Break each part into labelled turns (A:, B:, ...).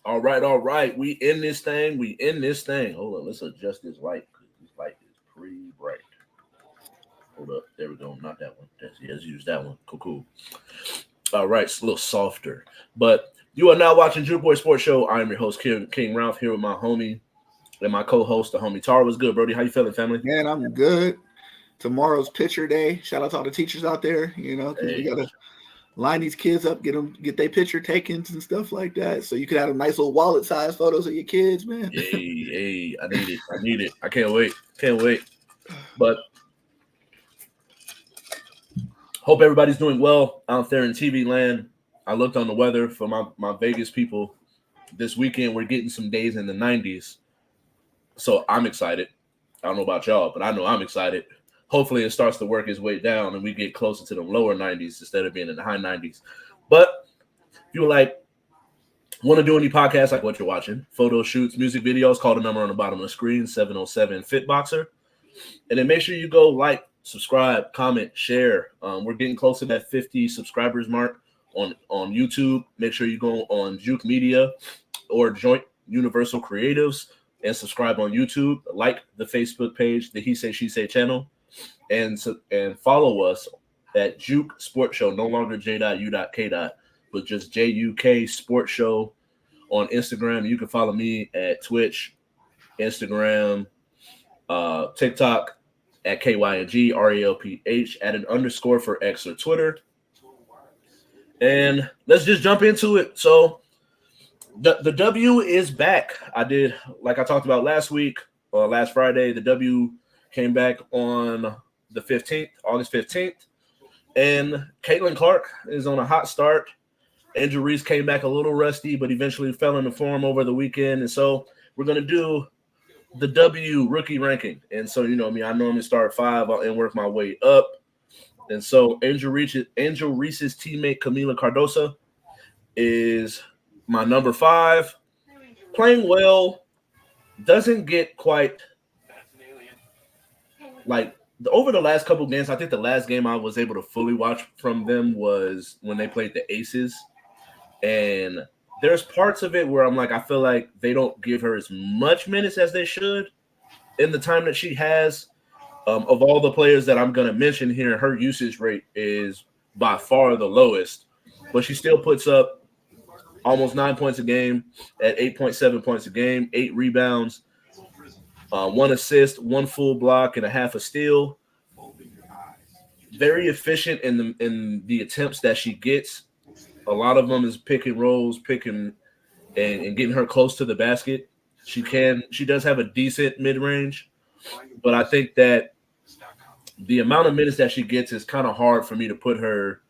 A: All right, all right. We in this thing. We in this thing. Hold on. Let's adjust this light because this light is pretty bright. Hold up. There we go. Not that one. Let's use that one. Cool, cool. All right. It's a little softer. But you are now watching Juke Boy Sports Show. I am your host, Kyng Ralph, here with my homie and my co-host, the homie Tar. Was good, Brody? How you feeling, family?
B: Man, I'm good. Tomorrow's picture day. Shout out to all the teachers out there, because we gotta line these kids up, get their picture taken and stuff like that. So you could have a nice little wallet size photos of your kids, man.
A: Hey, I need it. I need it. I can't wait. Can't wait. But hope everybody's doing well out there in TV land. I looked on the weather for my Vegas people this weekend. We're getting some days in the 90s. So I'm excited. I don't know about y'all, but I know I'm excited. Hopefully it starts to work its way down and we get closer to the lower 90s instead of being in the high 90s. But if you want to do any podcasts like what you're watching, photo shoots, music videos, call the number on the bottom of the screen, 707 Fitboxer. And then make sure you go like, subscribe, comment, share. We're getting close to that 50 subscribers mark on YouTube. Make sure you go on Juke Media or Joint Universal Creatives and subscribe on YouTube. Like the Facebook page, the He Say She Say channel, and follow us at Juke Sports Show. No longer J.U.K. but just JUK Sports Show on Instagram. You can follow me at Twitch, Instagram, TikTok at KYNG, add an underscore for X or Twitter. And let's just jump into it. So the W is back. Like I talked about last Friday, the W came back on the 15th, August 15th. And Caitlin Clark is on a hot start. Angel Reese came back a little rusty, but eventually fell into form over the weekend. And so we're going to do the W rookie ranking. And so, you know me, I normally start 5 and work my way up. And so Angel Reese's teammate, Camila Cardoso, is my number 5. Playing well, doesn't get quite over the last couple of games. I think the last game I was able to fully watch from them was when they played the Aces. And there's parts of it where I'm like, I feel like they don't give her as much minutes as they should in the time that she has. Of all the players that I'm going to mention here, her usage rate is by far the lowest, but she still puts up almost 9 points a game at 8.7 points a game, 8 rebounds, 1 assist, 1 full block, and a half a steal. Very efficient in the attempts that she gets. A lot of them is pick and rolls, and getting her close to the basket. She does have a decent mid-range, but I think that the amount of minutes that she gets is kind of hard for me to put her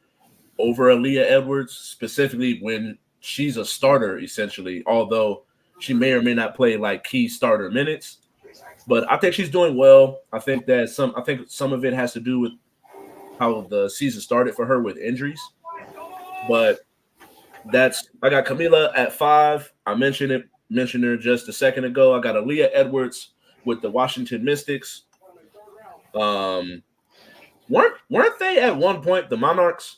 A: over Aaliyah Edwards, specifically when she's a starter, essentially, although she may or may not play like key starter minutes. But I think she's doing well. I think some of it has to do with how the season started for her with injuries. But I got Camila at 5. I mentioned her just a second ago. I got Aaliyah Edwards with the Washington Mystics. Weren't they at one point the Monarchs?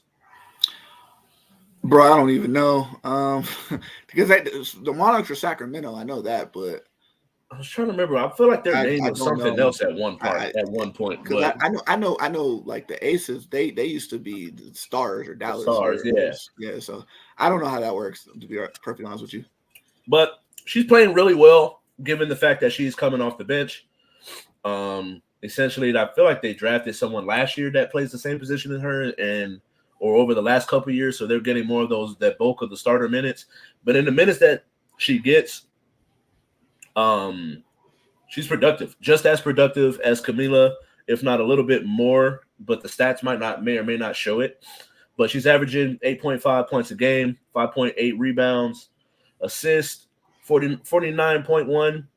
B: Bro, I don't even know. Because the Monarchs are Sacramento, I know that, but
A: I was trying to remember. I feel like their name was something else at one point.
B: Because I know. Like the Aces, they used to be the Stars or Dallas
A: Stars,
B: yeah. So I don't know how that works, to be perfectly honest with you.
A: But she's playing really well, given the fact that she's coming off the bench. Essentially, I feel like they drafted someone last year that plays the same position as her, or over the last couple of years, so they're getting more of that bulk of the starter minutes. But in the minutes that she gets, she's productive, just as productive as Camila, if not a little bit more. But the stats may or may not show it. But she's averaging 8.5 points a game, 5.8 rebounds, assist, 49.1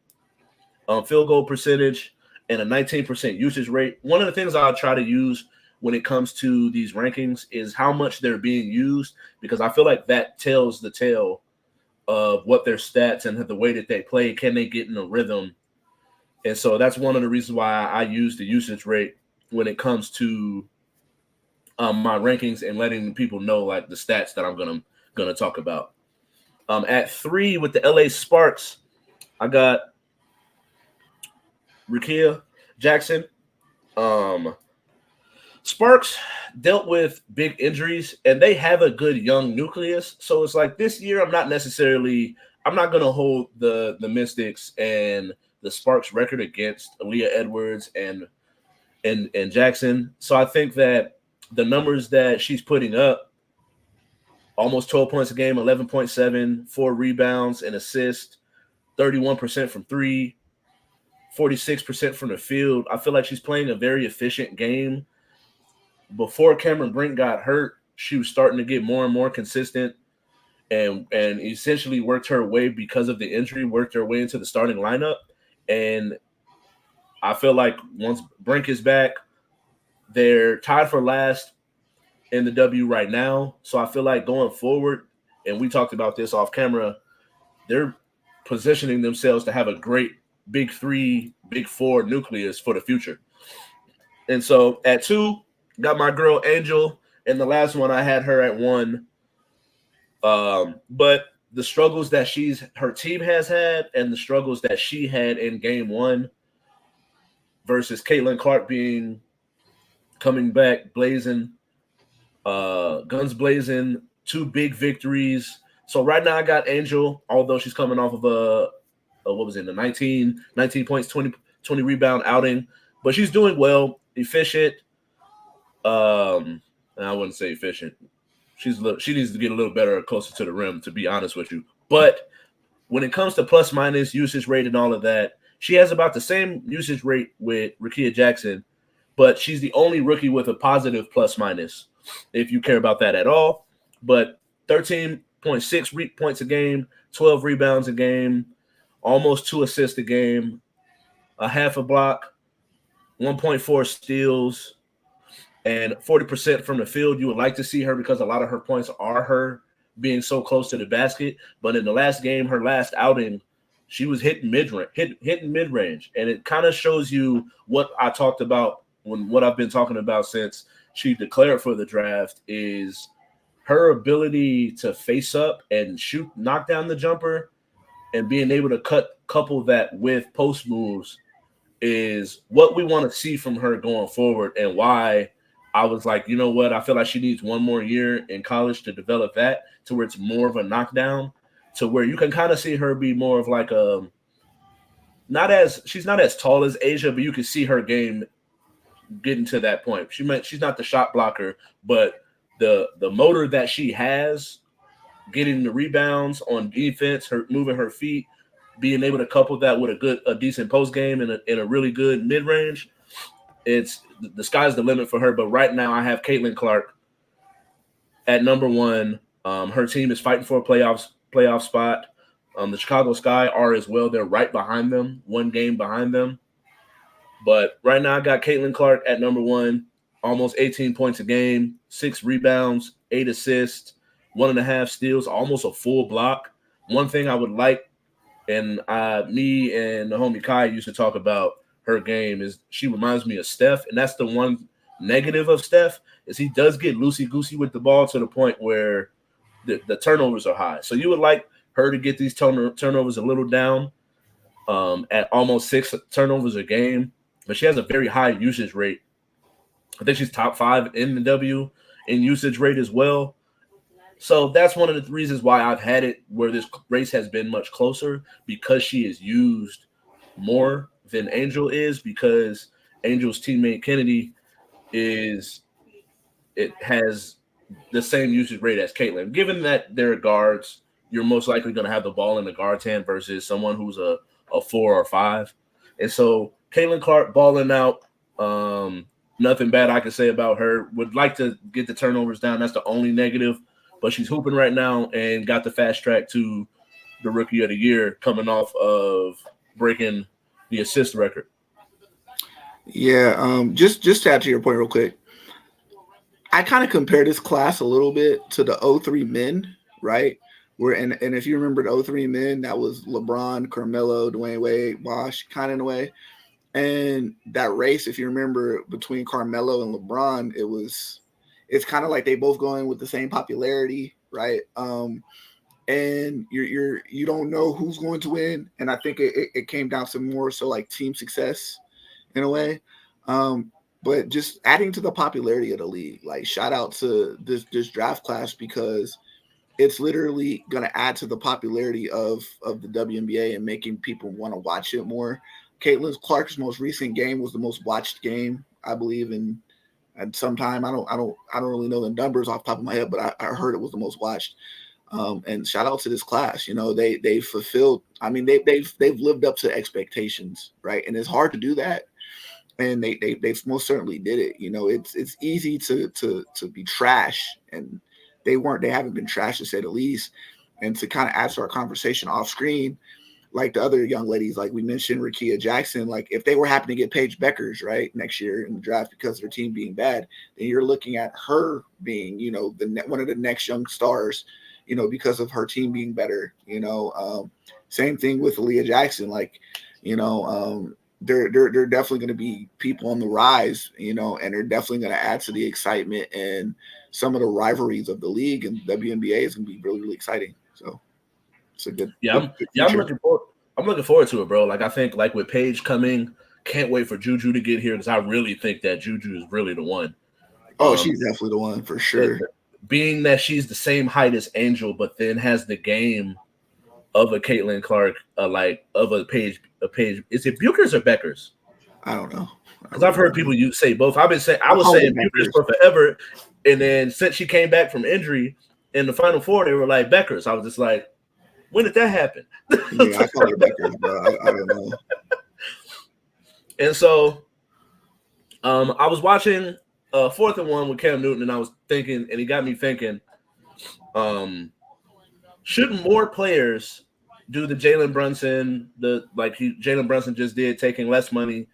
A: field goal percentage, and a 19% usage rate. One of the things I'll try to use when it comes to these rankings is how much they're being used, because I feel like that tells the tale of what their stats and the way that they play. Can they get in a rhythm? And so that's one of the reasons why I use the usage rate when it comes to my rankings and letting people know like the stats that I'm gonna talk about. At 3 with the LA Sparks, I got Rickea Jackson. Um, Sparks dealt with big injuries, and they have a good young nucleus. So it's like this year, I'm not gonna hold the Mystics and the Sparks record against Aaliyah Edwards and Jackson. So I think that the numbers that she's putting up, almost 12 points a game, 11.7, 4 rebounds, and assist, 31% from three, 46% from the field. I feel like she's playing a very efficient game. Before Cameron Brink got hurt, she was starting to get more and more consistent and essentially worked her way because of the injury, worked her way into the starting lineup. And I feel like once Brink is back, they're tied for last in the W right now. So I feel like going forward, and we talked about this off camera, they're positioning themselves to have a great big 3, big 4 nucleus for the future. And so at 2, got my girl Angel, and the last one I had her at 1. But the struggles that her team has had and the struggles that she had in game 1 versus Caitlin Clark coming back blazing, guns blazing, 2 big victories. So right now I got Angel, although she's coming off of what was it, the 19 points, 20 rebound outing, but she's doing well, efficient. I wouldn't say efficient. She needs to get a little better, closer to the rim, to be honest with you. But when it comes to plus minus usage rate and all of that, she has about the same usage rate with Rickea Jackson, but she's the only rookie with a positive plus minus, if you care about that at all. But 13.6 points a game, 12 rebounds a game, almost 2 assists a game, a half a block, 1.4 steals, and 40% from the field. You would like to see her because a lot of her points are her being so close to the basket. But in the last game, her last outing, she was hitting mid-range. And it kind of shows you what I talked about what I've been talking about since she declared for the draft is her ability to face up and knock down the jumper, and being able to couple that with post moves is what we want to see from her going forward, and why I was like, you know what? I feel like she needs 1 more year in college to develop that to where it's more of a knockdown, to where you can kind of see her be more of like she's not as tall as Asia, but you can see her game getting to that point. She's not the shot blocker, but the motor that she has, getting the rebounds on defense, her moving her feet, being able to couple that with a decent post game and a really good mid range. It's the sky's the limit for her. But right now I have Caitlin Clark at number 1. Her team is fighting for a playoff spot. The Chicago Sky are as well. They're right behind them, 1 game behind them. But right now I got Caitlin Clark at number 1, almost 18 points a game, 6 rebounds, 8 assists, 1.5 steals, almost a full block. One thing I would like, and me and the homie Kai used to talk about her game, is she reminds me of Steph, and that's the one negative of Steph is he does get loosey-goosey with the ball to the point where the turnovers are high. So you would like her to get these turnovers a little down at almost 6 turnovers a game, but she has a very high usage rate. I think she's top 5 in the W in usage rate as well. So that's one of the reasons why I've had it where this race has been much closer, because she is used more than Angel is, because Angel's teammate Kennedy has the same usage rate as Caitlin. Given that they're guards, you're most likely going to have the ball in the guard's hand versus someone who's a 4 or 5. And so Caitlin Clark balling out. Nothing bad I can say about her. Would like to get the turnovers down. That's the only negative. But she's hooping right now and got the fast track to the Rookie of the Year, coming off of breaking the assist record.
B: Yeah, just to add to your point real quick, I kind of compare this class a little bit to the 03 men, right? And if you remember the 03 men, that was LeBron, Carmelo, Dwayne Wade, Bosh, kind of in a way. And that race, if you remember, between Carmelo and LeBron, it's kind of like they both going with the same popularity, right? and you don't know who's going to win. And I think it came down to more so like team success in a way. But just adding to the popularity of the league, like shout out to this draft class because it's literally going to add to the popularity of the WNBA and making people want to watch it more. Caitlin Clark's most recent game was the most watched game, I believe, in at some time. I don't really know the numbers off the top of my head, but I heard it was the most watched. And shout out to this class. You know, they fulfilled. I mean, they've lived up to expectations, right? And it's hard to do that. And they most certainly did it. You know, it's easy to be trash, and they haven't been trash to say the least. And to kind of add to our conversation off screen, like the other young ladies, like we mentioned, Rakia Jackson, like if they were happy to get Paige Beckers right next year in the draft because of their team being bad, then you're looking at her being, you know, one of the next young stars, you know, because of her team being better. You know, same thing with Aaliyah Jackson, like, you know, they're definitely going to be people on the rise, you know, and they're definitely going to add to the excitement and some of the rivalries of the league, and WNBA is going to be really, really exciting. So it's a good,
A: I'm looking forward. I'm looking forward to it, bro. Like I think, like with Paige coming, can't wait for Juju to get here because I really think that Juju is really the one.
B: Oh, she's definitely the one for sure.
A: Being that she's the same height as Angel, but then has the game of a Caitlin Clark, like of a Paige. Is it Bukers or Beckers?
B: I don't know.
A: Because I've heard people say both. I was saying Bukers for forever, and then since she came back from injury in the Final Four, they were like Beckers. I was just like, when did that happen?
B: Yeah, I call her Beckers, but I don't know.
A: And so, I was watching 4th and 1 with Cam Newton, and I was thinking, and he got me thinking, shouldn't more players do the Jalen Brunson, Jalen Brunson just did, taking less money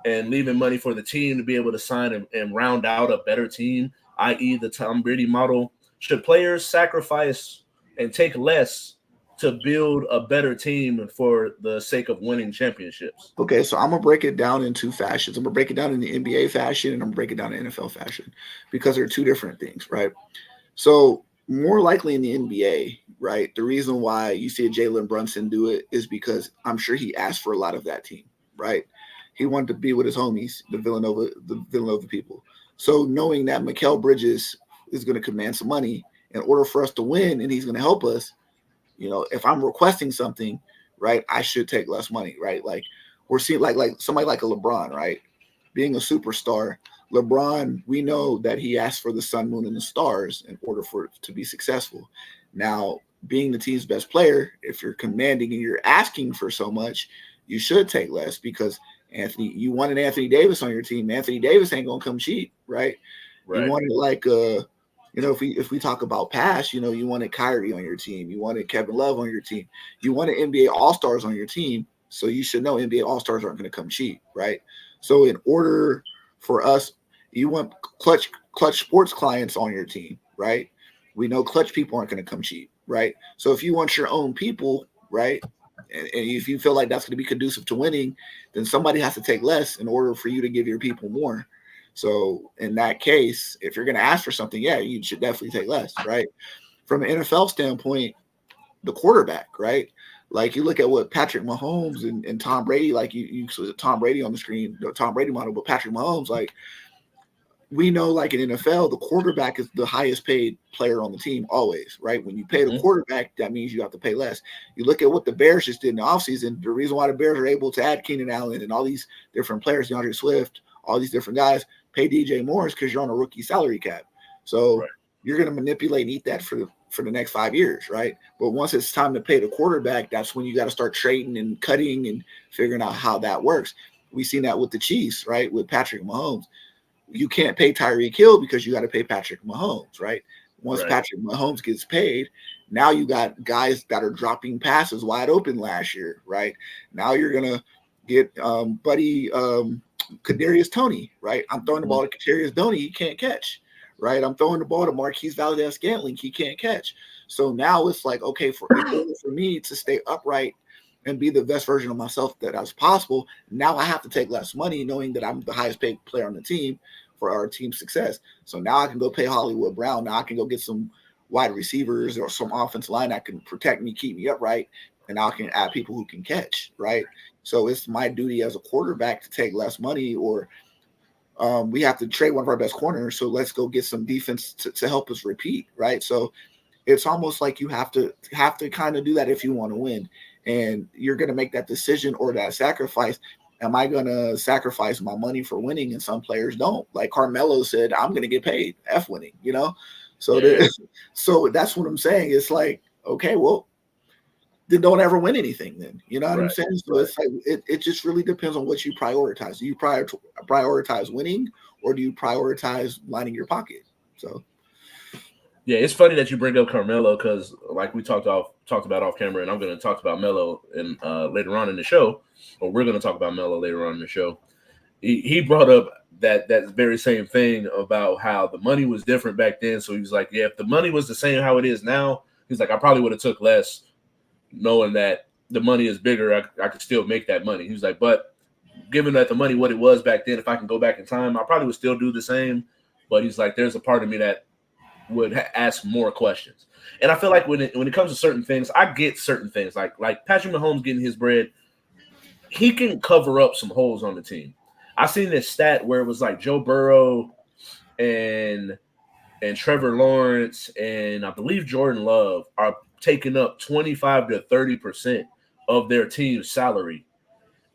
A: and leaving money for the team to be able to sign and round out a better team, i.e. the Tom Brady model? Should players sacrifice and take less to build a better team for the sake of winning championships?
B: Okay, so I'm going to break it down in two fashions. I'm going to break it down in the NBA fashion, and I'm going to break it down in NFL fashion because they're two different things, right? So more likely in the NBA, right, the reason why you see Jalen Brunson do it is because I'm sure he asked for a lot of that team, right? He wanted to be with his homies, the Villanova people. So knowing that Mikal Bridges is going to command some money in order for us to win, and he's going to help us, you know, if I'm requesting something, right, I should take less money, right? Like we're seeing like somebody like a LeBron, right? Being a superstar, LeBron, we know that he asked for the sun, moon, and the stars in order for it to be successful. Now, being the team's best player, if you're commanding and you're asking for so much, you should take less because you wanted Anthony Davis on your team. Anthony Davis ain't gonna come cheap, right? You wanted like you know, if we talk about past, you know, you wanted Kyrie on your team, you wanted Kevin Love on your team, you wanted NBA All-Stars on your team, so you should know NBA All-Stars aren't going to come cheap, right? So in order for us, you want clutch sports clients on your team, right? We know clutch people aren't going to come cheap, right? So if you want your own people, right, and if you feel like that's going to be conducive to winning, then somebody has to take less in order for you to give your people more. So in that case, if you're going to ask for something, yeah, you should definitely take less, right? From an NFL standpoint, the quarterback, right? Like you look at what Patrick Mahomes and Tom Brady, like you saw Tom Brady on the screen, the Tom Brady model, but Patrick Mahomes, like we know, like in NFL, the quarterback is the highest paid player on the team always, right? When you pay the quarterback, that means you have to pay less. You look at what the Bears just did in the offseason, the reason why the Bears are able to add Keenan Allen and all these different players, DeAndre Swift, all these different guys, pay DJ Morris because you're on a rookie salary cap. So you're going to manipulate and eat that for the next 5 years, right? But once it's time to pay the quarterback, that's when you got to start trading and cutting and figuring out how that works. We've seen that with the Chiefs, right? With Patrick Mahomes. You can't pay Tyreek Hill because you got to pay Patrick Mahomes, right? Once Patrick Mahomes gets paid, now you got guys that are dropping passes wide open last year, right? Now you're going to get buddy Kadarius Toney, right? I'm throwing the ball to Kadarius Toney, he can't catch, right? I'm throwing the ball to Marquise Valdez-Scantling, he can't catch. So now it's like, okay, in order for me to stay upright and be the best version of myself that is possible, now I have to take less money knowing that I'm the highest paid player on the team for our team's success. So now I can go pay Hollywood Brown. Now I can go get some wide receivers or some offensive line that can protect me, keep me upright, and I can add people who can catch, right? So it's my duty as a quarterback to take less money, or we have to trade one of our best corners. So let's go get some defense to help us repeat, right? So it's almost like you have to kind of do that if you want to win, and you're going to make that decision or that sacrifice. Am I going to sacrifice my money for winning? And some players don't. Like Carmelo said, I'm going to get paid F winning, you know? So, so that's what I'm saying. It's like, okay, well, then don't ever win anything then. You know what I'm saying? So it's like, it just really depends on what you prioritize. Do you prioritize winning, or do you prioritize lining your pocket? So.
A: Yeah, it's funny that you bring up Carmelo because, like we talked about off camera, and I'm going to talk about Melo in later on in the show, or we're going to talk about Melo later on in the show. He brought up that very same thing about how the money was different back then. So he was like, yeah, if the money was the same how it is now, he's like, I probably would have took less, knowing that the money is bigger. I could still make that money. He was like, but given that the money what it was back then, if I can go back in time, I probably would still do the same. But he's like, there's a part of me that would ask more questions. And I feel like when it comes to certain things, I get certain things like Patrick Mahomes getting his bread. He can cover up some holes on the team. I seen this stat where it was like Joe Burrow and Trevor Lawrence and I believe Jordan Love are taking up 25 to 30% of their team's salary.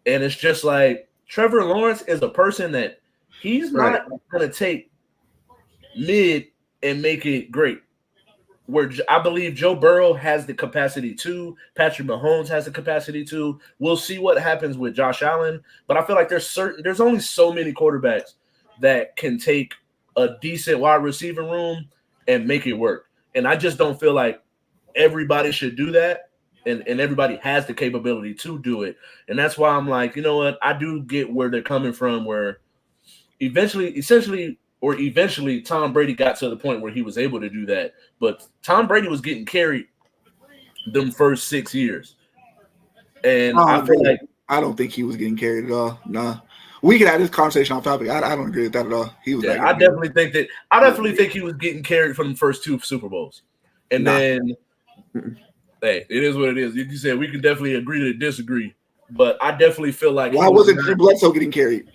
A: And it's just like Trevor Lawrence is a person that he's not going to take mid and make it great. Where I believe Joe Burrow has the capacity to, Patrick Mahomes has the capacity to. We'll see what happens with Josh Allen, but I feel like there's only so many quarterbacks that can take a decent wide receiver room and make it work. And I just don't feel like everybody should do that, and everybody has the capability to do it. And that's why I'm like, you know what? I do get where they're coming from, where eventually Tom Brady got to the point where he was able to do that. But Tom Brady was getting carried them first 6 years. And I feel like
B: I don't think he was getting carried at all. Nah. We could have this conversation off topic. I don't agree with that at all. He was
A: I definitely think he was getting carried from the first 2 Super Bowls. And then hey, it is what it is. You said we can definitely agree to disagree. But I definitely feel like
B: why wasn't Drew Bledsoe getting carried?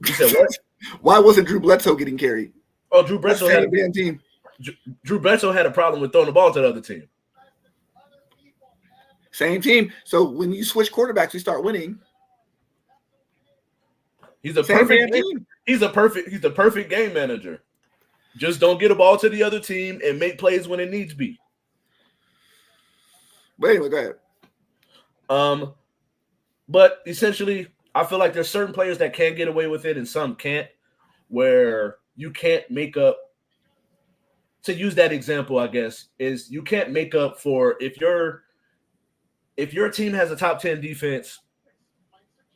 A: You said what?
B: Why wasn't Drew Bledsoe getting carried?
A: Oh, Drew Bledsoe had a team. Drew Bledsoe had a problem with throwing the ball to the other team.
B: Same team. So when you switch quarterbacks, you start winning.
A: He's a perfect game manager. Just don't get a ball to the other team and make plays when it needs to be.
B: But anyway, go
A: ahead. But essentially, I feel like there's certain players that can get away with it and some can't, where you can't make up. To use that example, I guess, is you can't make up for if your team has a top 10 defense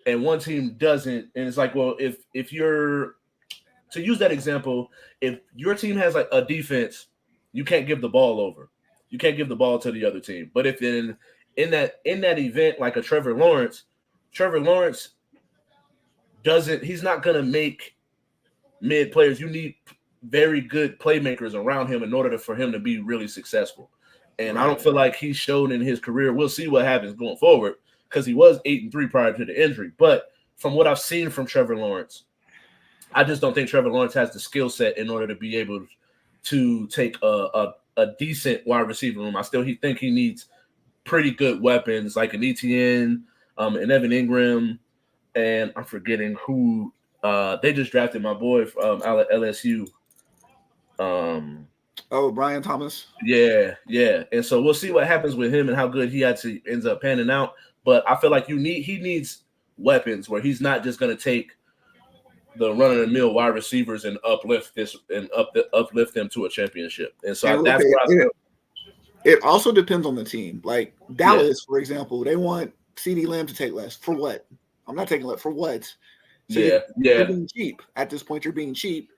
A: and one team doesn't, and it's like, well, if you're to use that example, if your team has like a defense, you can't give the ball over. You can't give the ball to the other team. But if in that event, like a Trevor Lawrence he's not gonna make mid players. You need very good playmakers around him in order for him to be really successful. And I don't feel like he's shown in his career. We'll see what happens going forward because he was 8-3 prior to the injury. But from what I've seen from Trevor Lawrence, I just don't think Trevor Lawrence has the skill set in order to be able to take a decent wide receiver room. I still think he needs pretty good weapons like an ETN, an Evan Ingram, and I'm forgetting who they just drafted my boy from LSU.
B: Brian Thomas.
A: Yeah. And so we'll see what happens with him and how good he actually ends up panning out. But I feel like he needs weapons where he's not just going to take the run-of-the-mill wide receivers and uplift them to a championship. And so that's what I feel.
B: It also depends on the team. Like Dallas, for example, they want CeeDee Lamb to take less. For what? I'm not taking less. For what? So you're being cheap. At this point, you're being cheap.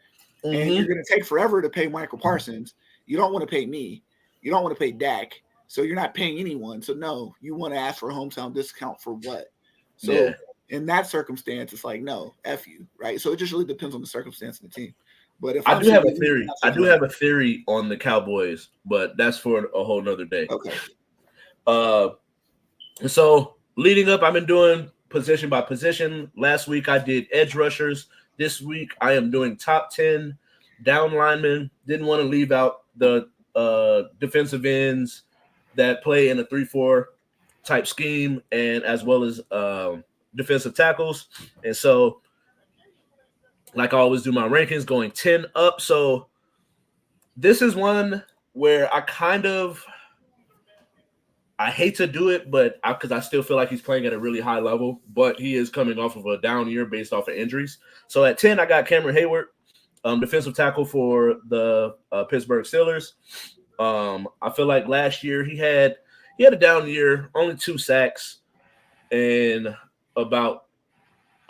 B: Mm-hmm. And you're going to take forever to pay Michael Parsons. You don't want to pay me. You don't want to pay Dak. So you're not paying anyone. So no, you want to ask for a hometown discount for what? So in that circumstance, it's like, no, F you, right? So it just really depends on the circumstance of the team. But if
A: I do have a theory. I do have a theory on the Cowboys, but that's for a whole nother day.
B: Okay.
A: So leading up, I've been doing position by position. Last week I did edge rushers. This week I am doing top 10 down linemen. Didn't want to leave out the defensive ends that play in a 3-4 type scheme, and as well as defensive tackles. And so, like I always do my rankings, going 10 up. So this is one where I hate to do it, but because I still feel like he's playing at a really high level, but he is coming off of a down year based off of injuries. So at 10, I got Cameron Hayward, defensive tackle for the Pittsburgh Steelers. I feel like last year he had a down year, only 2 sacks and about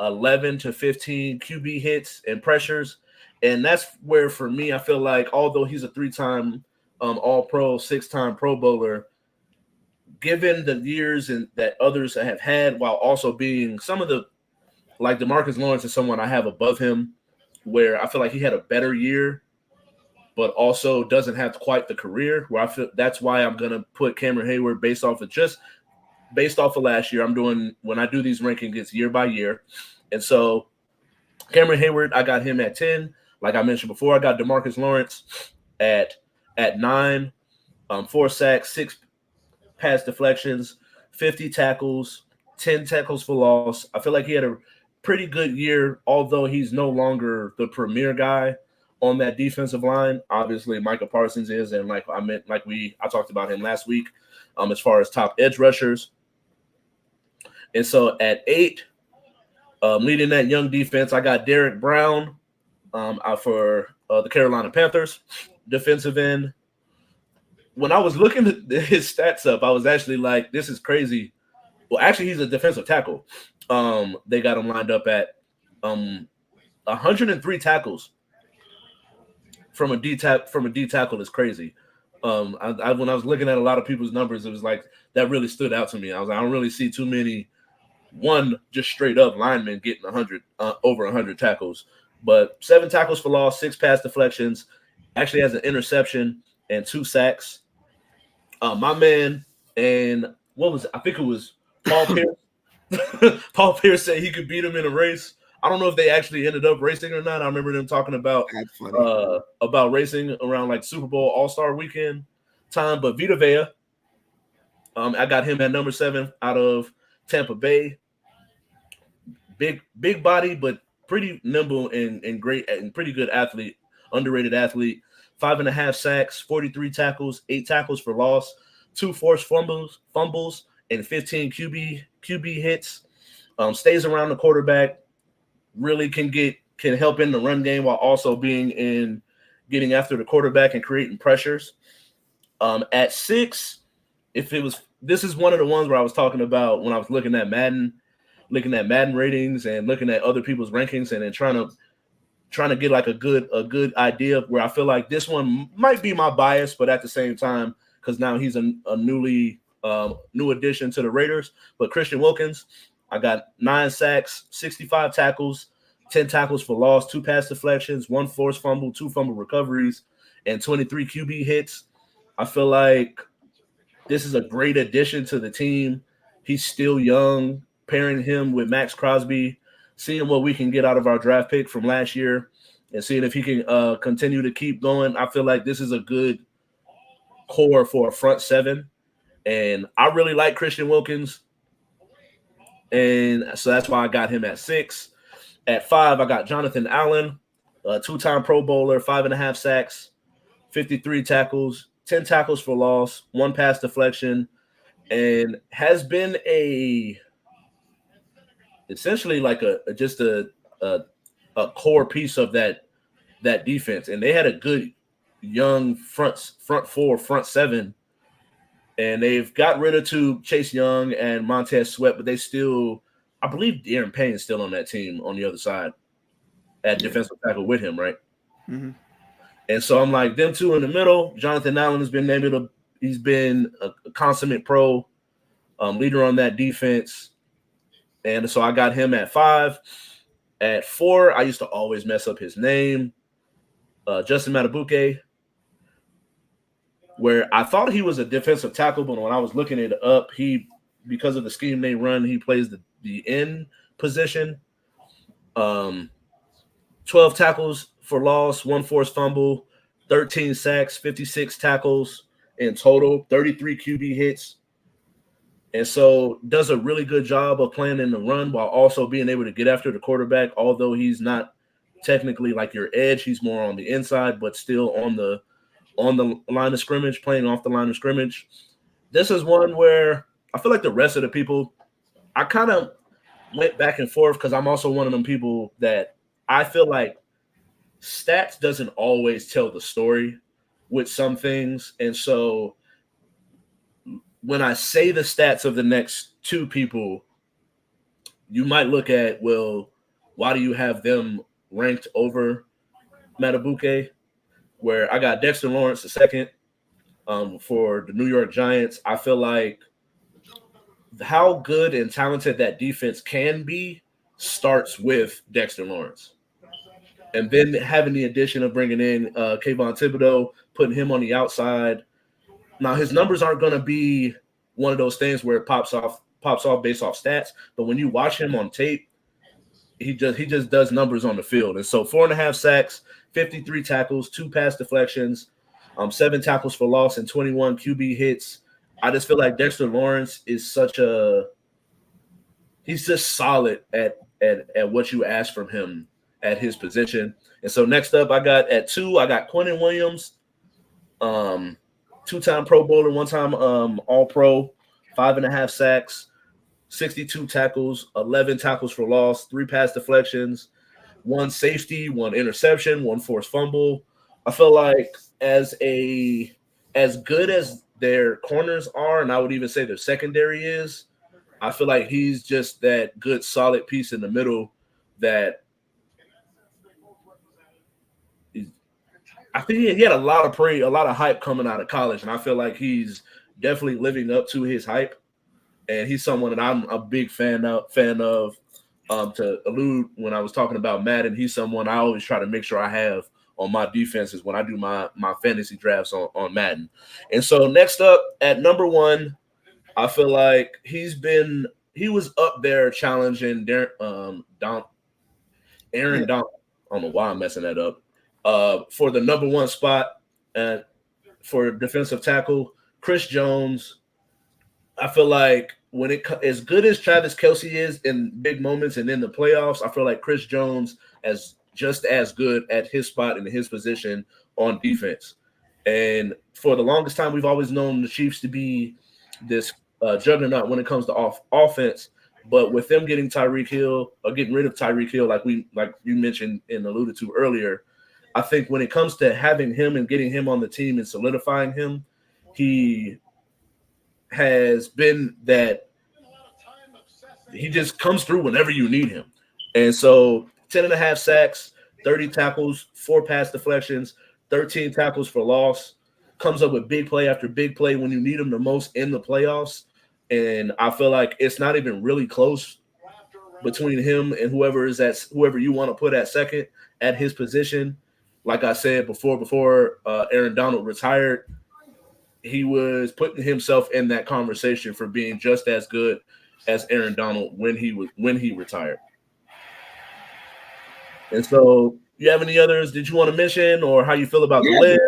A: 11 to 15 QB hits and pressures. And that's where, for me, I feel like although he's a 3-time All-Pro, 6-time Pro Bowler, given the years and that others have had, while also being some of the, like DeMarcus Lawrence is someone I have above him, where I feel like he had a better year, but also doesn't have quite the career, where I feel that's why I'm going to put Cameron Hayward based off of last year. I'm doing, when I do these rankings, it's year by year. And so Cameron Hayward, I got him at 10. Like I mentioned before, I got DeMarcus Lawrence at 9, 4 sacks, 6 pass deflections, 50 tackles, 10 tackles for loss. I feel like he had a pretty good year, although he's no longer the premier guy on that defensive line. Obviously, Micah Parsons is, and I talked about him last week, as far as top edge rushers. And so at 8, leading that young defense, I got Derek Brown for the Carolina Panthers, defensive end. When I was looking at his stats up, I was actually like, this is crazy. Well, actually, he's a defensive tackle. They got him lined up at 103 tackles from a D tackle is crazy. When I was looking at a lot of people's numbers, it was like that really stood out to me. I was like, I don't really see too many just straight up linemen getting over 100 tackles, but 7 tackles for loss, 6 pass deflections, actually has an interception and 2 sacks. My man, and I think it was Paul Pierce. Paul Pierce said he could beat him in a race. I don't know if they actually ended up racing or not. I remember them talking about racing around like Super Bowl All-Star weekend time. But Vita Vea, I got him at number 7 out of Tampa Bay. Big body, but pretty nimble and great and pretty good athlete, underrated athlete. 5.5 sacks, 43 tackles, 8 tackles for loss, 2 forced fumbles, and 15 QB hits. Stays around the quarterback, really can help in the run game while also getting after the quarterback and creating pressures. At 6, this is one of the ones where I was talking about when I was looking at Madden ratings and looking at other people's rankings and then trying to get like a good idea of where I feel like this one might be my bias, but at the same time, because now he's a new addition to the Raiders. But Christian Wilkins, I got 9 sacks, 65 tackles, 10 tackles for loss, 2 pass deflections, 1 forced fumble, 2 fumble recoveries, and 23 QB hits. I feel like this is a great addition to the team. He's still young. Pairing him with Max Crosby, seeing what we can get out of our draft pick from last year and seeing if he can continue to keep going. I feel like this is a good core for a front 7. And I really like Christian Wilkins. And so that's why I got him at 6. At 5, I got Jonathan Allen, a 2-time Pro Bowler, 5.5 sacks, 53 tackles, 10 tackles for loss, 1 pass deflection, and has been essentially like a core piece of that defense. And they had a good young front 4, front 7, and they've got rid of Chase Young and Montez Sweat, but they still, I believe Darren Payne is still on that team on the other side at defensive tackle with him, right?
B: Mm-hmm.
A: And so I'm like, them 2 in the middle. Jonathan Allen he's been a consummate pro leader on that defense. And so I got him at 5. At 4, I used to always mess up his name. Justin Matabuke, where I thought he was a defensive tackle, but when I was looking it up, because of the scheme they run, he plays the end position. 12 tackles for loss, 1 forced fumble, 13 sacks, 56 tackles in total, 33 QB hits. And so does a really good job of playing in the run while also being able to get after the quarterback, although he's not technically like your edge. He's more on the inside, but still on the line of scrimmage, playing off the line of scrimmage. This is one where I feel like the rest of the people, I kind of went back and forth because I'm also one of them people that I feel like stats doesn't always tell the story with some things. And so when I say the stats of the next two people, you might look at, well, why do you have them ranked over Matabuke? Where I got Dexter Lawrence the second for the New York Giants. I feel like how good and talented that defense can be starts with Dexter Lawrence. And then having the addition of bringing in Kayvon Thibodeau, putting him on the outside. Now, his numbers aren't going to be one of those things where it pops off based off stats. But when you watch him on tape, he just does numbers on the field. And so 4.5 sacks, 53 tackles, 2 pass deflections, 7 tackles for loss, and 21 QB hits. I just feel like Dexter Lawrence is he's just solid at what you ask from him at his position. And so next up, I got 2, I got Quentin Williams, 2-time Pro Bowler, 1-time All-Pro, 5.5 sacks, 62 tackles, 11 tackles for loss, 3 pass deflections, 1 safety, 1 interception, 1 forced fumble. I feel like as good as their corners are, and I would even say their secondary is, I feel like he's just that good, solid piece in the middle that I think he had a lot of hype coming out of college, and I feel like he's definitely living up to his hype. And he's someone that I'm a big fan of. To allude when I was talking about Madden, he's someone I always try to make sure I have on my defenses when I do my fantasy drafts on Madden. And so next up at number 1, I feel like he was up there challenging Aaron Donald. I don't know why I'm messing that up. For the number 1 spot for defensive tackle, Chris Jones. I feel like as good as Travis Kelce is in big moments and in the playoffs, I feel like Chris Jones is just as good at his spot and his position on defense. And for the longest time, we've always known the Chiefs to be this juggernaut when it comes to offense. But with them getting Tyreek Hill or getting rid of Tyreek Hill, like you mentioned and alluded to earlier, I think when it comes to having him and getting him on the team and solidifying him, he has been that he just comes through whenever you need him. And so 10.5 sacks, 30 tackles, 4 pass deflections, 13 tackles for loss, comes up with big play after big play when you need him the most in the playoffs. And I feel like it's not even really close between him and whoever you want to put at second at his position. Like I said before Aaron Donald retired, he was putting himself in that conversation for being just as good as Aaron Donald when he retired. And so, you have any others that you want to mention, or how you feel about the list?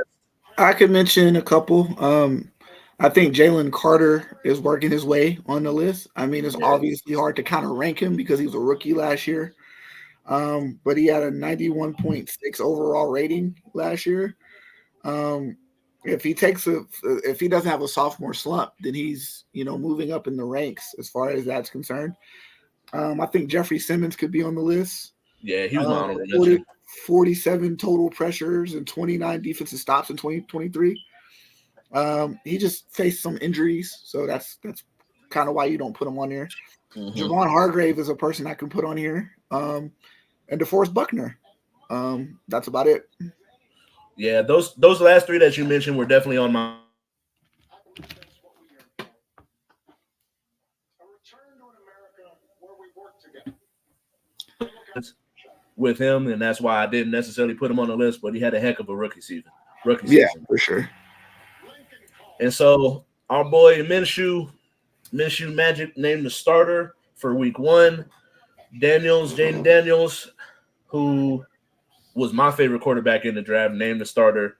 B: I could mention a couple. I think Jalen Carter is working his way on the list. I mean, it's obviously hard to kind of rank him because he was a rookie last year. But he had a 91.6 overall rating last year. If he doesn't have a sophomore slump, then he's moving up in the ranks as far as that's concerned. I think Jeffrey Simmons could be on the list.
A: Yeah, he was my honorable mention.
B: 47 total pressures and 29 defensive stops in 2023. He just faced some injuries, so that's kind of why you don't put him on here. Mm-hmm. Javon Hargrave is a person I can put on here, and DeForest Buckner. That's about it.
A: Yeah, those last 3 that you mentioned were definitely on my. with him, and that's why I didn't necessarily put him on the list. But he had a heck of a rookie season.
B: Yeah, for sure.
A: And so our boy Minshew Magic named the starter for Week 1. Jaden Daniels, who was my favorite quarterback in the draft, named the starter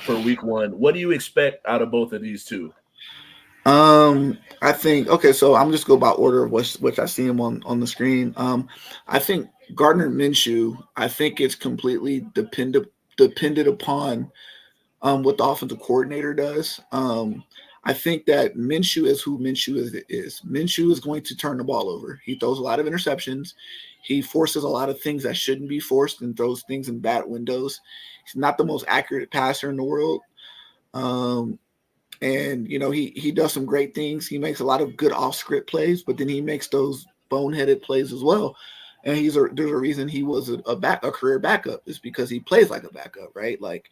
A: for Week 1. What do you expect out of both of these two?
B: I think okay, so I'm just go by order of which I see him on the screen. I think Gardner Minshew, I think it's completely dependent upon what the offensive coordinator does. I think that Minshew is who Minshew is. Minshew is going to turn the ball over. He throws a lot of interceptions. He forces a lot of things that shouldn't be forced and throws things in bad windows. He's not the most accurate passer in the world. And he does some great things. He makes a lot of good off script plays, but then he makes those boneheaded plays as well. And there's a reason he was a career backup. Is because he plays like a backup, right? Like,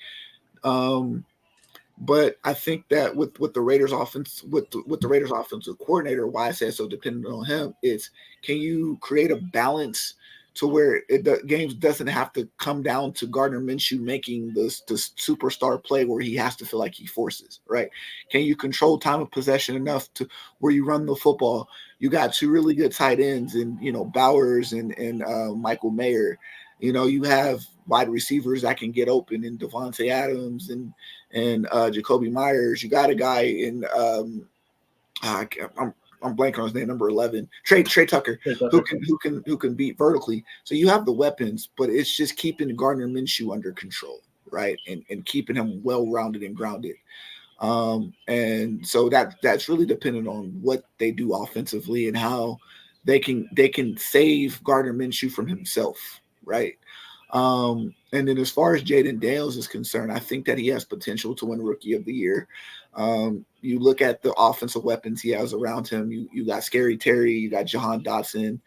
B: but I think that with the Raiders offense, with the Raiders offensive coordinator, why I say so dependent on him is, can you create a balance to where the game doesn't have to come down to Gardner Minshew making this superstar play where he has to feel like he forces, right? Can you control time of possession enough to where you run the football? You got two really good tight ends and Bowers and Michael Mayer. You have wide receivers that can get open in Devontae Adams and Jacoby Myers. You got a guy in I'm blanking on his name, number 11, Trey Tucker, who can beat vertically. So you have the weapons, but it's just keeping Gardner Minshew under control, right? And keeping him well-rounded and grounded. And so that's really dependent on what they do offensively and how they can save Gardner Minshew from himself, right? And then as far as Jaden Daniels is concerned, I think that he has potential to win Rookie of the Year. You look at the offensive weapons he has around him. You got Scary Terry, you got Jahan Dotson,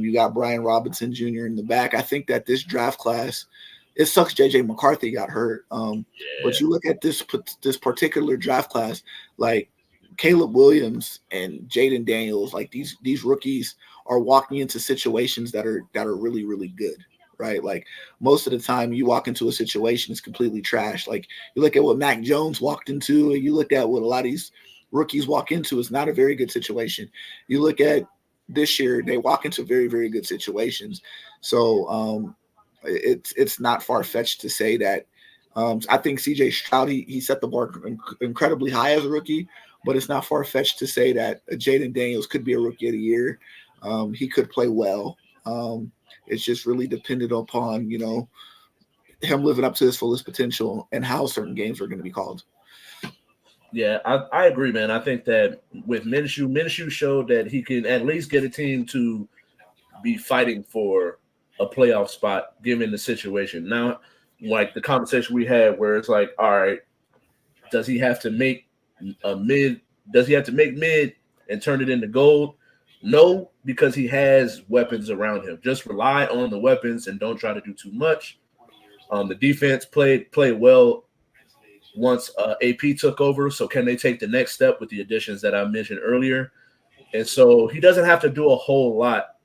B: you got Brian Robinson Jr. in the back. I think that this draft class, it sucks JJ McCarthy got hurt. But you look at this particular draft class, like Caleb Williams and Jaden Daniels, like these rookies are walking into situations that are really, really good. Right. Like most of the time you walk into a situation, it's completely trash. Like you look at what Mac Jones walked into, and you look at what a lot of these rookies walk into, it's not a very good situation. You look at this year, they walk into very, very good situations. So it's not far-fetched to say that I think CJ Stroud, he set the bar incredibly high as a rookie, but it's not far-fetched to say that Jaden Daniels could be a Rookie of the Year. He could play well. It's just really dependent upon, him living up to his fullest potential and how certain games are going to be called.
A: Yeah, I agree, man. I think that with Minshew showed that he can at least get a team to be fighting for a playoff spot given the situation. Now, like the conversation we had where it's like, all right, does he have to make mid and turn it into gold? No, because he has weapons around him. Just rely on the weapons and don't try to do too much. The defense played well once AP took over. So can they take the next step with the additions that I mentioned earlier? And so he doesn't have to do a whole lot.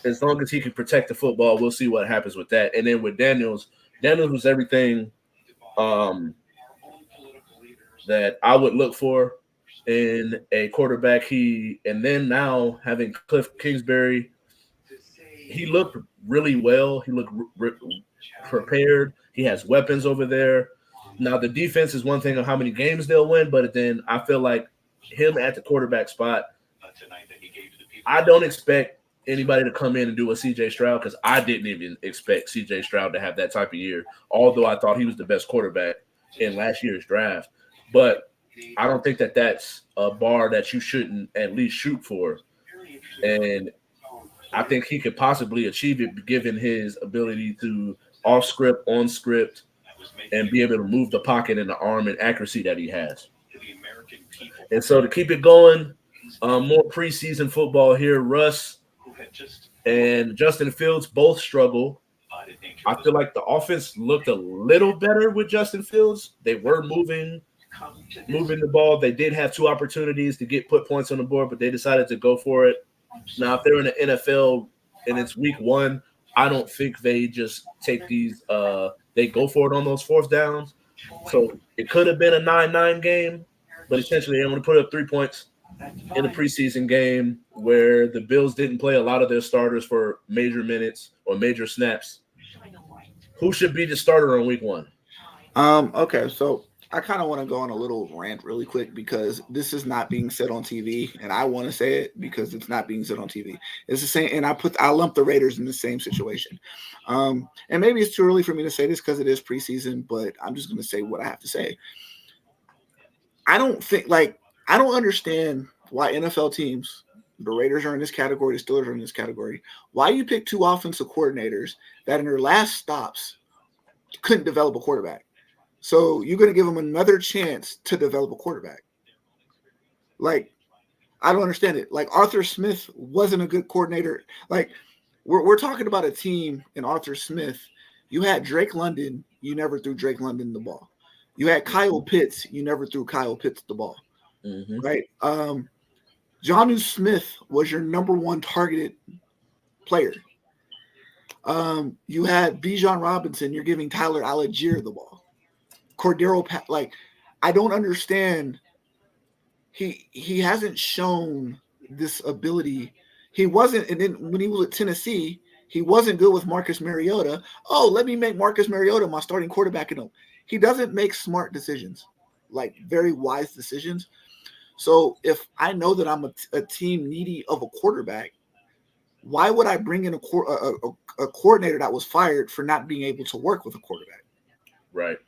A: As long as he can protect the football, we'll see what happens with that. And then with Daniels was everything that I would look for in a quarterback. And then now having Cliff Kingsbury, he looked really well. He looked prepared. He has weapons over there. Now the defense is one thing of how many games they'll win, but then I feel like him at the quarterback spot, I don't expect anybody to come in and do a CJ Stroud, because I didn't even expect CJ Stroud to have that type of year, although I thought he was the best quarterback in last year's draft. But I don't think that that's a bar that you shouldn't at least shoot for. And I think he could possibly achieve it given his ability to off script, on script, and be able to move the pocket and the arm and accuracy that he has. And so to keep it going, more preseason football here. Russ and Justin Fields both struggle. I feel like the offense looked a little better with Justin Fields. They were moving the ball. They did have two opportunities to put points on the board, but they decided to go for it. Now, if they're in the NFL and it's week 1, I don't think they just take these. They go for it on those fourth downs. So it could have been a 9-9 game, but essentially they only put up 3 points in a preseason game where the Bills didn't play a lot of their starters for major minutes or major snaps. Who should be the starter on week 1?
B: Okay, so I kind of want to go on a little rant really quick because this is not being said on TV, and I want to say it because it's not being said on TV. It's the same, and I lump the Raiders in the same situation. And maybe it's too early for me to say this because it is preseason, but I'm just going to say what I have to say. I don't understand why NFL teams, the Raiders are in this category, the Steelers are in this category. Why you pick 2 offensive coordinators that in their last stops couldn't develop a quarterback? So you're going to give them another chance to develop a quarterback. Like, I don't understand it. Like, Arthur Smith wasn't a good coordinator. Like, we're talking about a team in Arthur Smith. You had Drake London. You never threw Drake London the ball. You had Kyle Pitts. You never threw Kyle Pitts the ball.
A: Mm-hmm.
B: Right? Jonnu Smith was your number 1 targeted player. You had Bijan Robinson. You're giving Tyler Algier the ball. Cordero, like, I don't understand. He hasn't shown this ability. He wasn't, and then when he was at Tennessee, he wasn't good with Marcus Mariota. Oh, let me make Marcus Mariota my starting quarterback. He doesn't make smart decisions, like very wise decisions. So if I know that I'm a team needy of a quarterback, why would I bring in a coordinator that was fired for not being able to work with a quarterback?
A: Right.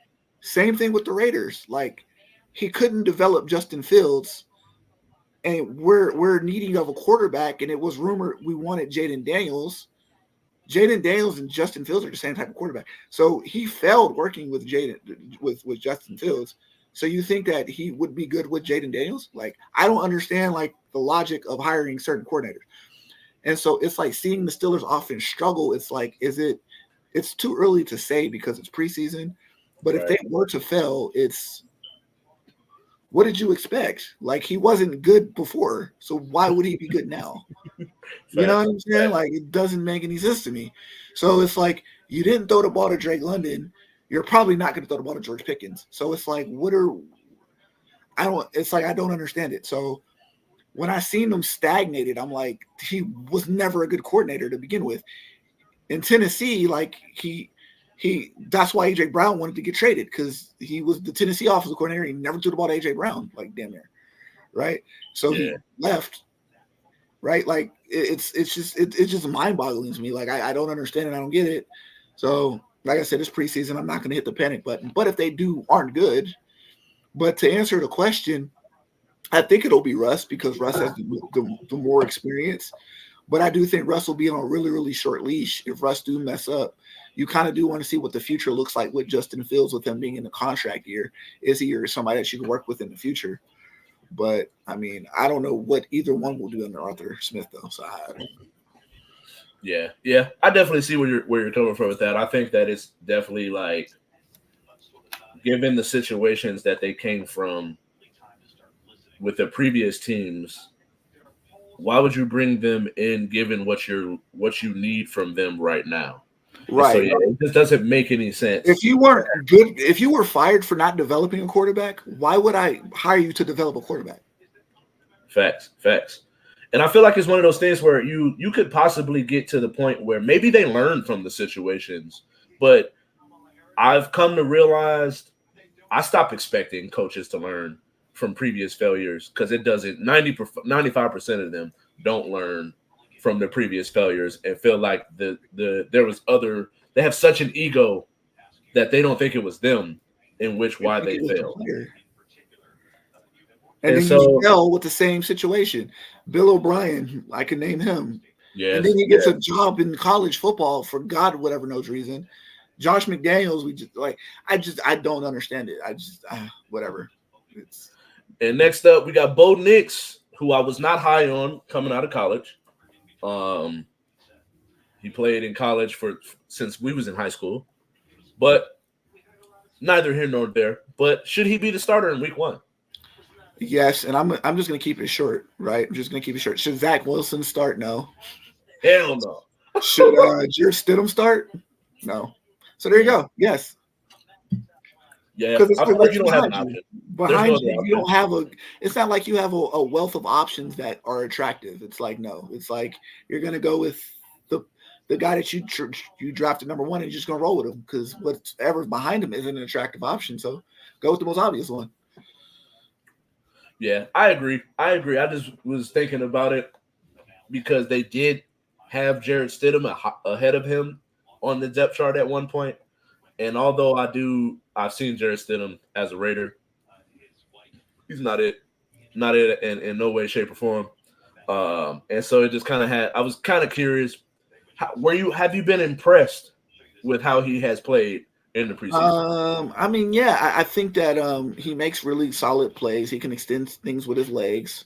B: Same thing with the Raiders. Like, he couldn't develop Justin Fields, and we're needing of a quarterback, and it was rumored we wanted Jaden Daniels. Jaden Daniels and Justin Fields are the same type of quarterback. So he failed working with with Justin Fields. So you think that he would be good with Jaden Daniels? Like, I don't understand like the logic of hiring certain coordinators. And so it's like seeing the Steelers often struggle. It's like, it's too early to say because it's preseason. But if they were to fail, it's what did you expect? Like, he wasn't good before, so why would he be good now? You know what I'm saying? Like, it doesn't make any sense to me. So it's like, you didn't throw the ball to Drake London. You're probably not going to throw the ball to George Pickens. So it's like, I don't understand it. So when I seen him stagnated, I'm like, he was never a good coordinator to begin with. In Tennessee, like, that's why AJ Brown wanted to get traded, because he was the Tennessee offensive coordinator. He never threw the ball to AJ Brown, like, damn near, right? So he left, right? Like, it's just mind boggling to me. Like, I don't understand it. I don't get it. So, like I said, it's preseason. I'm not going to hit the panic button. But if they aren't good, but to answer the question, I think it'll be Russ, because Russ has the more experience. But I do think Russ will be on a really, really short leash if Russ do mess up. You kind of do want to see what the future looks like with Justin Fields, with him being in the contract year. Is he or somebody that you can work with in the future? But, I mean, I don't know what either one will do under Arthur Smith, though. So I don't know.
A: Yeah. I definitely see where you're coming from with that. I think that it's definitely, like, given the situations that they came from with the previous teams, why would you bring them in given what you need from them right now?
B: Right.
A: So, yeah, it just doesn't make any sense.
B: If you weren't good, if you were fired for not developing a quarterback, why would I hire you to develop a quarterback?
A: Facts. And I feel like it's one of those things where you could possibly get to the point where maybe they learn from the situations, but I've come to realize I stopped expecting coaches to learn from previous failures, because it doesn't. 95% of them don't learn from their previous failures and feel like there was other. They have such an ego that they don't think it was them, in which why they failed.
B: And then you fail with the same situation. Bill O'Brien, I can name him. Yes, and then he gets a job in college football for God whatever knows reason. Josh McDaniels, I don't understand it. Whatever.
A: And next up, we got Bo Nix, who I was not high on coming out of college. He played in college since we was in high school, but neither here nor there. But should he be the starter in week 1?
B: Yes, and I'm just going to keep it short, right? I'm just going to keep it short. Should Zach Wilson start? No.
A: Hell no.
B: Should Jared Stidham start? No. So there you go. Yes.
A: Yeah,
B: Because
A: I feel like
B: it's
A: you don't have an
B: behind you.
A: option. There's no
B: Behind
A: other
B: you, you
A: option.
B: don't have a. It's not like you have a wealth of options that are attractive. It's like no. It's like you're gonna go with the the guy that you drafted number one, and you're just gonna roll with him because whatever's behind him isn't an attractive option. So go with the most obvious one.
A: Yeah, I agree. I agree. I just was thinking about it because they did have Jared Stidham ahead of him on the depth chart at one point. And although I've seen Jared Stidham as a Raider. He's not it in no way, shape, or form. And so it just kind of had. I was kind of curious. Have you been impressed with how he has played in the preseason?
B: I mean, yeah, I think that he makes really solid plays. He can extend things with his legs.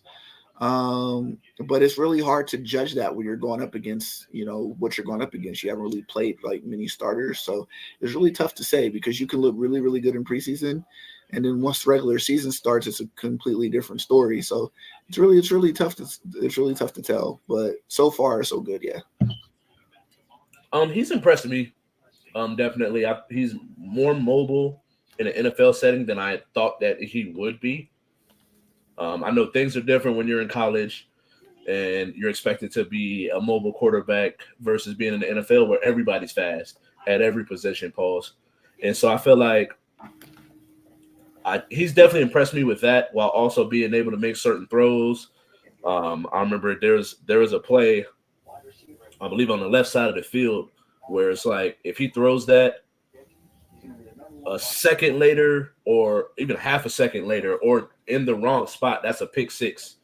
B: But it's really hard to judge that when you're going up against, what you're going up against. You haven't really played like many starters, so it's really tough to say because you can look really, really good in preseason, and then once the regular season starts, it's a completely different story. So it's really tough to tell. But so far, so good. Yeah.
A: He's impressed me. Definitely. He's more mobile in an NFL setting than I thought that he would be. I know things are different when you're in college and you're expected to be a mobile quarterback versus being in the NFL where everybody's fast at every position. Pause. And so I feel like he's definitely impressed me with that while also being able to make certain throws. I remember there was a play, I believe, on the left side of the field where it's like if he throws that a second later or even half a second later or in the wrong spot, that's a pick six.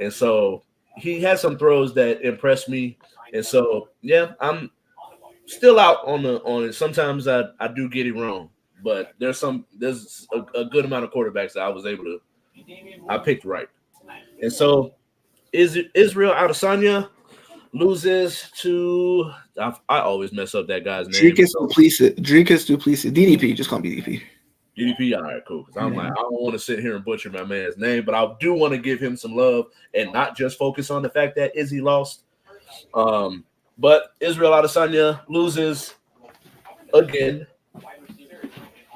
A: And so he had some throws that impressed me. And so yeah, I'm still out on it. Sometimes I do get it wrong, but there's a good amount of quarterbacks that I picked right. And so is Israel Adesanya loses to I always mess up that guy's name. So
B: Dricus Duplessis, DDP, just call him DDP.
A: DDP, all right, cool. Because I'm like,
B: Yeah.
A: I don't want to sit here and butcher my man's name, but I do want to give him some love and not just focus on the fact that Izzy lost. Um, but Israel Adesanya loses again.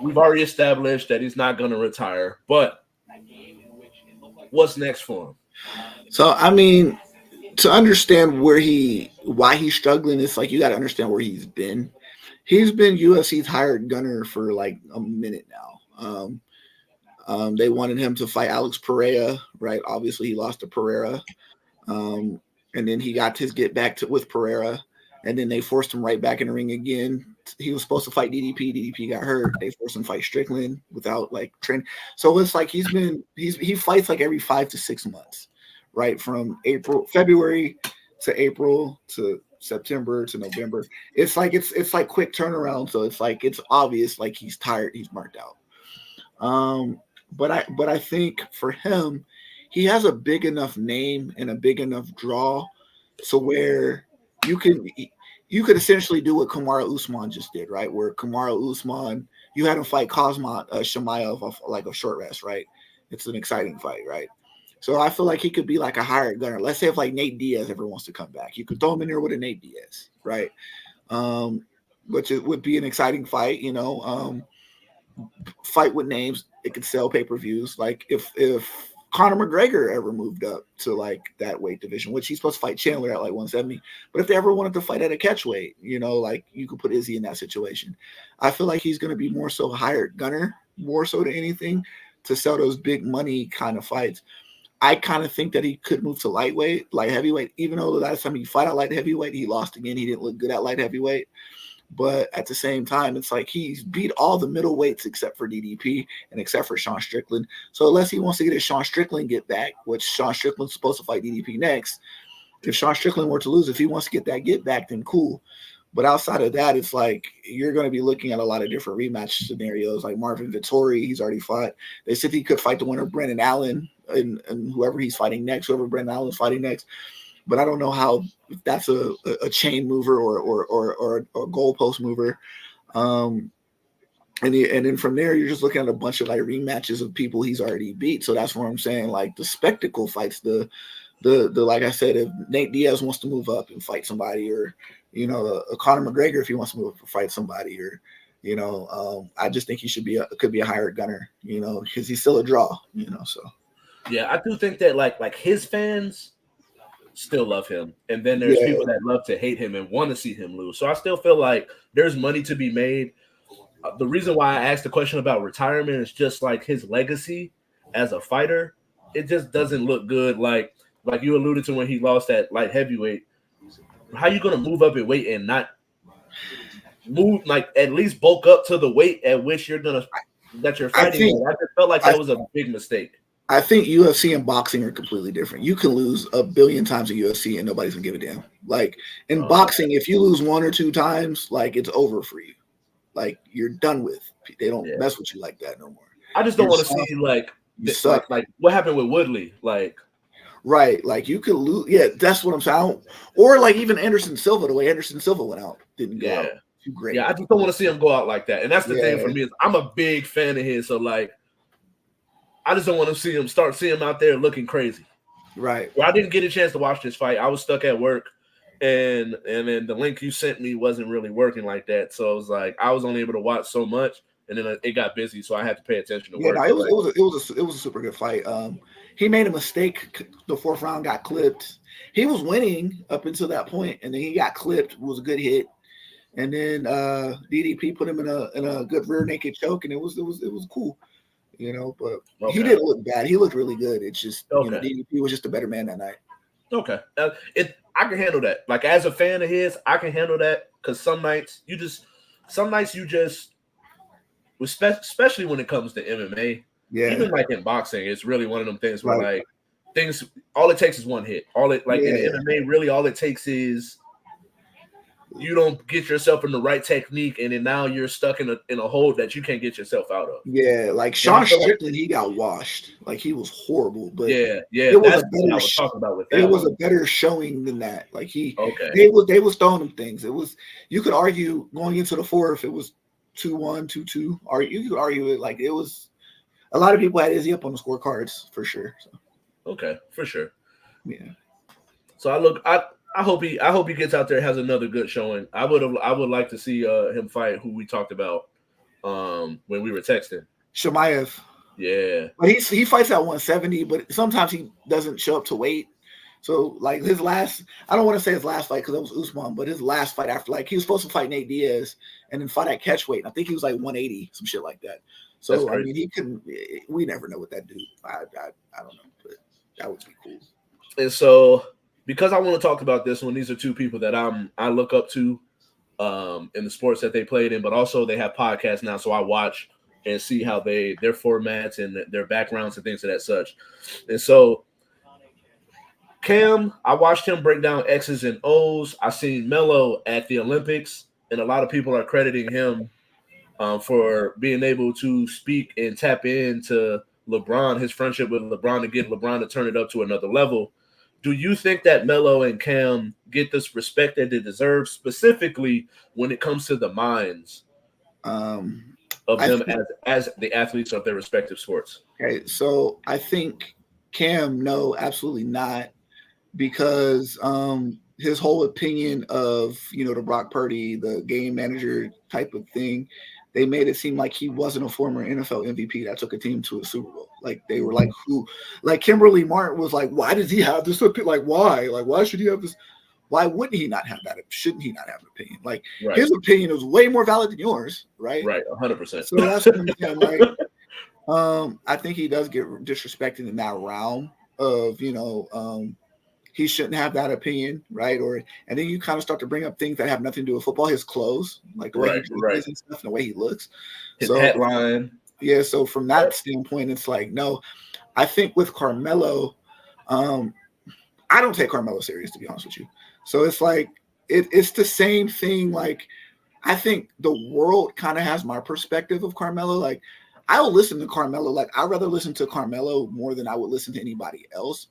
A: We've already established that he's not going to retire, but what's next for him?
B: So I mean, to understand why he's struggling, it's like you got to understand where he's been. He's been UFC's hired gunner for like a minute now. They wanted him to fight Alex Pereira, right? Obviously, he lost to Pereira, um, and then he got his get back with Pereira, and then they forced him right back in the ring again. He was supposed to fight DDP. DDP got hurt. They forced him to fight Strickland without like training. So it's like he fights like every 5 to 6 months, right? From February to April to September to November. It's like quick turnaround. So it's like it's obvious like he's tired. He's burnt out. But I think for him, he has a big enough name and a big enough draw, so where you can you could essentially do what Kamara Usman just did, right? Where Kamara Usman, you had him fight Kazmat Shemaev off like a short rest, right? It's an exciting fight, right? So I feel like he could be like a hired gunner. Let's say if like Nate Diaz ever wants to come back, you could throw him in there with a Nate Diaz, right? Um, which it would be an exciting fight, fight with names. It could sell pay-per-views. Like if Conor McGregor ever moved up to like that weight division, which he's supposed to fight Chandler at like 170, but if they ever wanted to fight at a catch weight, like you could put Izzy in that situation. I feel like he's going to be more so hired gunner, more so than anything, to sell those big money kind of fights. I kind of think that he could move to lightweight, light heavyweight, even though the last time he fought at light heavyweight, he lost again. He didn't look good at light heavyweight. But at the same time, it's like he's beat all the middleweights except for DDP and except for Sean Strickland. So unless he wants to get his Sean Strickland get back, which Sean Strickland's supposed to fight DDP next, if Sean Strickland were to lose, if he wants to get that get back, then cool. But outside of that, it's like you're going to be looking at a lot of different rematch scenarios. Like Marvin Vettori, he's already fought. They said he could fight the winner, Brendan Allen, and whoever he's fighting next, whoever Brendan Allen's fighting next. But I don't know how that's a chain mover or a goalpost mover. Um, and then from there, you're just looking at a bunch of like rematches of people he's already beat. So that's what I'm saying. Like the spectacle fights, the the like I said, if Nate Diaz wants to move up and fight somebody, or a Conor McGregor if he wants to move up and fight somebody, or I just think he could be a higher gunner, because he's still a draw, So
A: Yeah, I do think that like his fans still love him, and then there's
B: yeah,
A: people that love to hate him and want to see him lose. So I still feel like there's money to be made. The reason why I asked the question about retirement is just like his legacy as a fighter. It just doesn't look good. Like you alluded to when he lost at light heavyweight. How you gonna move up in weight and not move, like at least bulk up to the weight at which you're
B: I
A: fighting
B: think
A: at? I just felt like
B: I
A: that was a big mistake.
B: I think UFC and boxing are completely different. You can lose a billion times in UFC and nobody's gonna give a damn. Like in boxing, if you lose one or two times, like it's over for you. Like you're done with. They don't mess with you like that no more.
A: I just don't want to see like what happened with Woodley. Like
B: right, like you could lose. Yeah, that's what I'm saying. Or like even Anderson Silva, the way Anderson Silva went out, didn't go out too great.
A: Yeah, I just don't want to see him go out like that. And that's the thing for me is I'm a big fan of his. So like, I just don't want to see him out there looking crazy.
B: Right.
A: Well, I didn't get a chance to watch this fight. I was stuck at work, and then the link you sent me wasn't really working like that. So it was like I was only able to watch so much, and then it got busy, so I had to pay attention to work.
B: No, it was a super good fight. He made a mistake. The fourth round got clipped. He was winning up until that point, and then he got clipped. It was a good hit, and then DDP put him in a good rear naked choke, and it was cool. But he didn't look bad. He looked really good. It's just DDP was just a better man that night.
A: Okay, I can handle that. Like as a fan of his, I can handle that because some nights you just, especially when it comes to MMA, even like in boxing, it's really one of them things where like all it takes is one hit. In MMA, really all it takes is you don't get yourself in the right technique, and then now you're stuck in a hole that you can't get yourself out of.
B: Yeah, like Sean Strickland, he got washed. Like he was horrible, but
A: it
B: was a better showing than that. Like they was throwing him things. It was, you could argue going into the fourth, it was 2-1, 2-2. Or you could argue it like it was. A lot of people had Izzy up on the scorecards for sure. So.
A: Okay, for sure.
B: Yeah.
A: So I hope he gets out there and has another good showing. I would like to see him fight who we talked about when we were texting.
B: Chimaev.
A: Yeah.
B: But he fights at 170, but sometimes he doesn't show up to weight. So like his last, I don't want to say his last fight because it was Usman, but his last fight after, like he was supposed to fight Nate Diaz and then fight at catch weight. I think he was like 180, some shit like that. So I mean, he couldn't. We never know what that dude. I don't know, but that would be cool.
A: And so, because I want to talk about this one, these are two people that I look up to in the sports that they played in, but also they have podcasts now, so I watch and see how their formats and their backgrounds and things of that such. And so, Cam, I watched him break down X's and O's. I seen Melo at the Olympics, and a lot of people are crediting him for being able to speak and tap into LeBron, his friendship with LeBron, to get LeBron to turn it up to another level. Do you think that Melo and Cam get this respect that they deserve, specifically when it comes to the minds of them as the athletes of their respective sports?
B: Okay, so I think Cam, no, absolutely not, because his whole opinion of the Brock Purdy, the game manager type of thing, they made it seem like he wasn't a former NFL MVP that took a team to a Super Bowl. Like they were like, who? Like Kimberly Martin was like, why does he have this opinion? Like why? Like why should he have this? Why wouldn't he not have that? Shouldn't he not have an opinion? Like his opinion is way more valid than yours, right?
A: Right, 100%.
B: So that's what I'm saying. Like, I think he does get disrespected in that realm of he shouldn't have that opinion, right? And then you kind of start to bring up things that have nothing to do with football, his clothes, like the way he dresses and stuff, and the way he looks,
A: his headline.
B: Yeah, so from that standpoint, it's like, no, I think with Carmelo, I don't take Carmelo serious, to be honest with you. So it's like it's the same thing. Like I think the world kind of has my perspective of Carmelo. Like I'll listen to Carmelo. Like I'd rather listen to Carmelo more than I would listen to anybody else.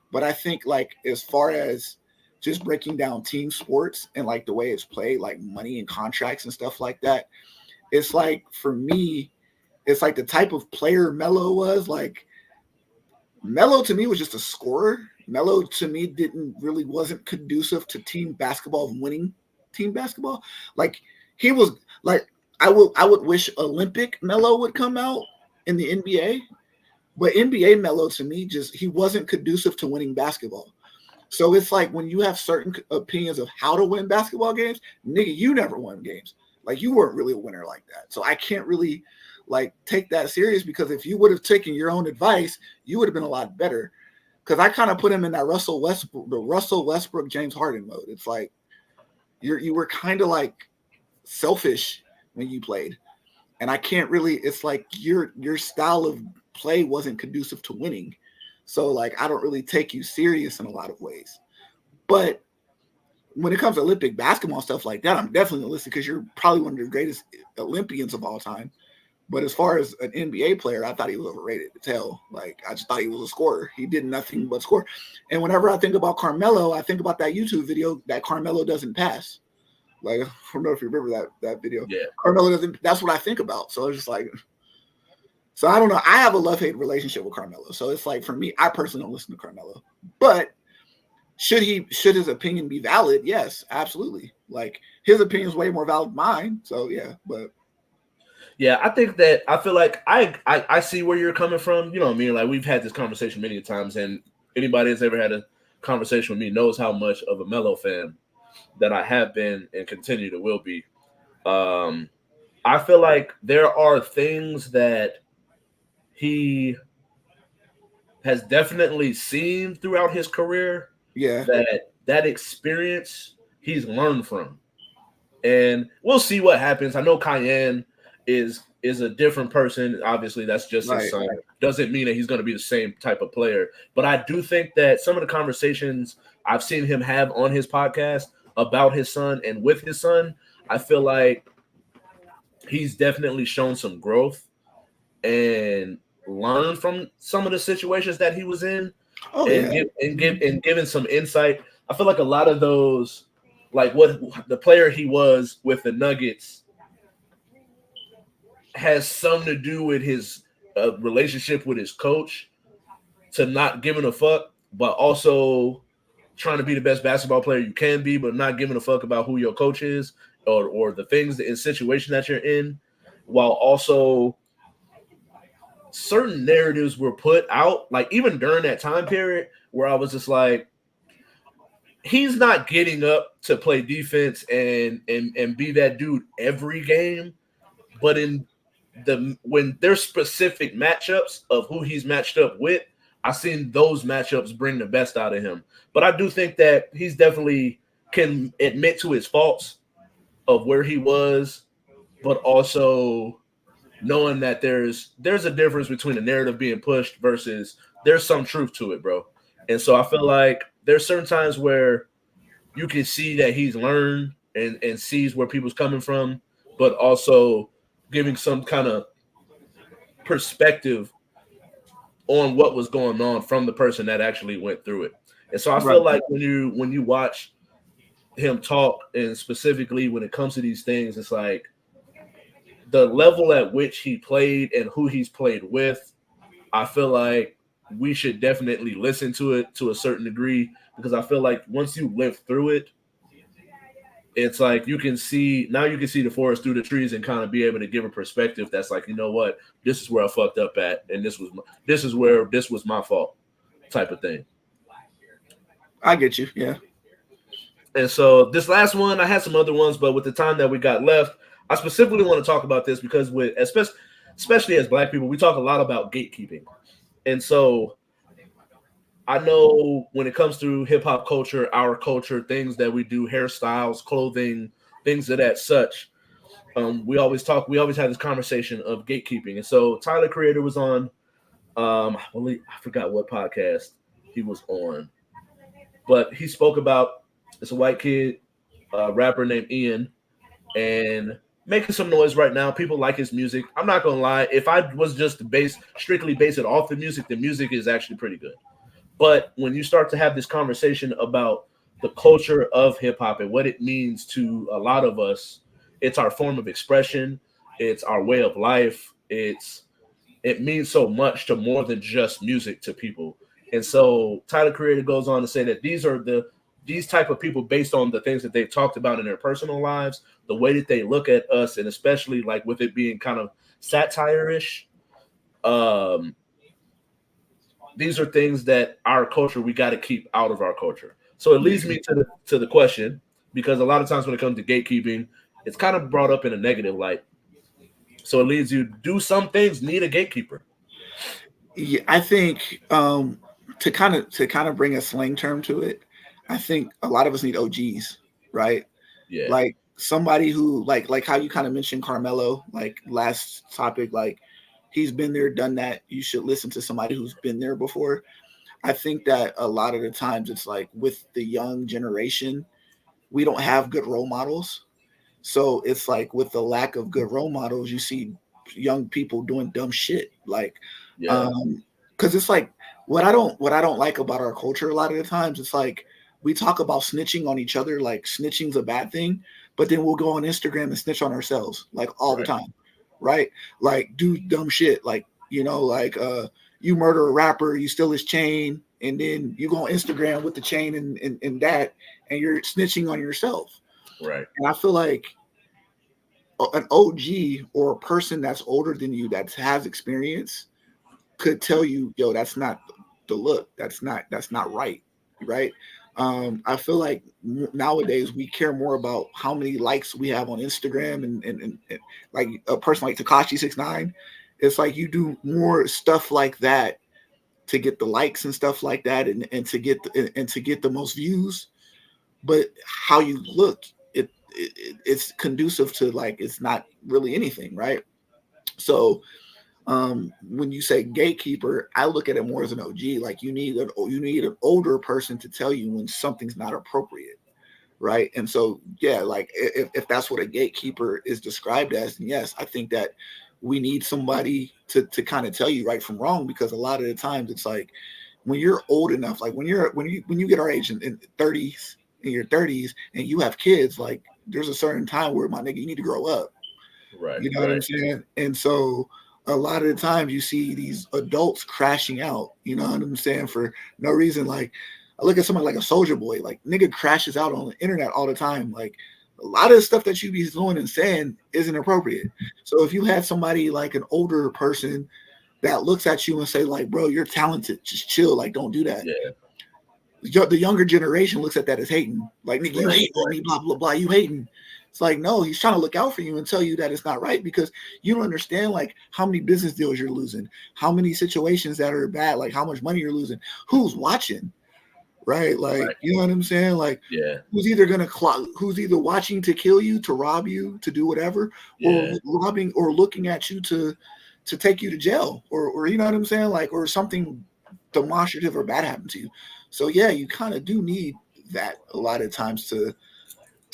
B: But I think like as far as just breaking down team sports and like the way it's played, like money and contracts and stuff like that, it's like for me, it's like the type of player Melo was. Like Melo to me was just a scorer. Melo to me wasn't conducive to team basketball, winning team basketball. Like he was like I would wish Olympic Melo would come out in the NBA, but NBA Melo to me he wasn't conducive to winning basketball. So it's like when you have certain opinions of how to win basketball games, nigga, you never won games. Like you weren't really a winner like that. So I can't really like take that serious, because if you would have taken your own advice, you would have been a lot better. Because I kind of put him in that Russell Westbrook, James Harden mode. It's like you were kind of like selfish when you played, and I can't really. It's like your style of play wasn't conducive to winning, so like I don't really take you serious in a lot of ways. But when it comes to Olympic basketball stuff like that, I'm definitely gonna listen, because you're probably one of the greatest Olympians of all time. But as far as an NBA player, I thought he was overrated to tell. Like, I just thought he was a scorer. He did nothing but score. And whenever I think about Carmelo, I think about that YouTube video that Carmelo doesn't pass. Like, I don't know if you remember that video.
A: Yeah.
B: Carmelo doesn't. That's what I think about. So it's just like, so I don't know. I have a love-hate relationship with Carmelo. So it's like, for me, I personally don't listen to Carmelo. But should his opinion be valid? Yes, absolutely. Like, his opinion is way more valid than mine. So yeah, but.
A: Yeah, I think that I feel like I see where you're coming from. You know what I mean? Like, we've had this conversation many times, and anybody that's ever had a conversation with me knows how much of a Melo fan that I have been and continue to will be. I feel like there are things that he has definitely seen throughout his career.
B: Yeah.
A: That experience he's learned from. And we'll see what happens. I know Cayenne is a different person. Obviously, that's just his son. Right. Doesn't mean that he's going to be the same type of player. But I do think that some of the conversations I've seen him have on his podcast about his son and with his son, I feel like he's definitely shown some growth and learned from some of the situations that he was in, giving some insight. I feel like a lot of those, like what the player he was with the Nuggets, has something to do with his relationship with his coach, to not giving a fuck, but also trying to be the best basketball player you can be, but not giving a fuck about who your coach is or the things in situation that you're in, while also certain narratives were put out, like even during that time period where I was just like, he's not getting up to play defense and be that dude every game, but when there's specific matchups of who he's matched up with, I've seen those matchups bring the best out of him. But I do think that he's definitely can admit to his faults of where he was, but also knowing that there's a difference between the narrative being pushed versus there's some truth to it, bro. And so I feel like there's certain times where you can see that he's learned and sees where people's coming from, but also giving some kind of perspective on what was going on from the person that actually went through it. And so I feel like when you watch him talk, and specifically when it comes to these things, it's like the level at which he played and who he's played with, I feel like we should definitely listen to it to a certain degree, because I feel like once you live through it, it's like you can see the forest through the trees and kind of be able to give a perspective that's like, you know what, this is where I fucked up at, and this was my fault, type of thing.
B: I get you, yeah.
A: And so this last one, I had some other ones, but with the time that we got left, I specifically want to talk about this because especially as Black people, we talk a lot about gatekeeping. And so I know when it comes to hip hop culture, our culture, things that we do, hairstyles, clothing, things of that such, we always have this conversation of gatekeeping. And so Tyler Creator was on, I forgot what podcast he was on, but he spoke about, it's a white kid, rapper named Ian, and making some noise right now. People like his music. I'm not gonna lie. If I was just strictly base it off the music is actually pretty good. But when you start to have this conversation about the culture of hip hop and what it means to a lot of us, it's our form of expression. It's our way of life. It's it means so much to more than just music to people. And so Tyler Creator goes on to say that these type of people, based on the things that they've talked about in their personal lives, the way that they look at us, and especially like with it being kind of satire-ish, these are things that our culture, we got to keep out of our culture. So it leads me to the question, because a lot of times when it comes to gatekeeping, it's kind of brought up in a negative light. So it leads you, do some things need a gatekeeper?
B: Yeah, I think to kind of bring a slang term to it, I think a lot of us need OGs, right?
A: Yeah.
B: Like somebody who like how you kind of mentioned Carmelo, like last topic, like he's been there, done that. You should listen to somebody who's been there before. I think that a lot of the times it's like with the young generation, we don't have good role models. So it's like with the lack of good role models, you see young people doing dumb shit. Like,
A: Yeah.
B: because it's like what I don't like about our culture a lot of the times, it's like we talk about snitching on each other, like snitching's a bad thing, but then we'll go on Instagram and snitch on ourselves like all the
A: Right.
B: time, right? Like do dumb shit, like like you murder a rapper, you steal his chain, and then you go on Instagram with the chain and that, and you're snitching on yourself.
A: Right.
B: And I feel like an OG or a person that's older than you that has experience could tell you, yo, that's not the look. That's not right. Right. I feel like nowadays we care more about how many likes we have on Instagram and like a person like Takashi 69. It's like you do more stuff like that to get the likes and stuff like that and to get the most views, but how you look, it's conducive to like it's not really anything, right? So when you say gatekeeper, I look at it more as an OG. Like you need an older person to tell you when something's not appropriate, right? And so yeah, like if that's what a gatekeeper is described as, then yes, I think that we need somebody to kind of tell you right from wrong, because a lot of the times it's like when you're old enough, like when you get our age in 30s, in your 30s, and you have kids, like there's a certain time where my nigga, you need to grow up.
A: Right.
B: You know what I'm
A: Right.
B: saying? And so a lot of the times you see these adults crashing out, you know what I'm saying, for no reason. Like I look at someone like a Soldier Boy, like nigga crashes out on the internet all the time. Like a lot of the stuff that you be doing and saying isn't appropriate. So if you had somebody like an older person that looks at you and say like, bro, you're talented, just chill, like don't do that.
A: Yeah.
B: The younger generation looks at that as hating. Like, nigga, you
A: Right.
B: hating on me, blah, blah, blah. You hating. It's like, no, he's trying to look out for you and tell you that it's not right, because you don't understand like how many business deals you're losing, how many situations that are bad, like how much money you're losing, who's watching, right? Like,
A: Right.
B: you know what I'm saying? Like,
A: Yeah.
B: who's either watching to kill you, to rob you, to do whatever, or
A: Yeah.
B: robbing or looking at you to take you to jail, or you know what I'm saying? Like, or something demonstrative or bad happen to you. So yeah, you kind of do need that a lot of times to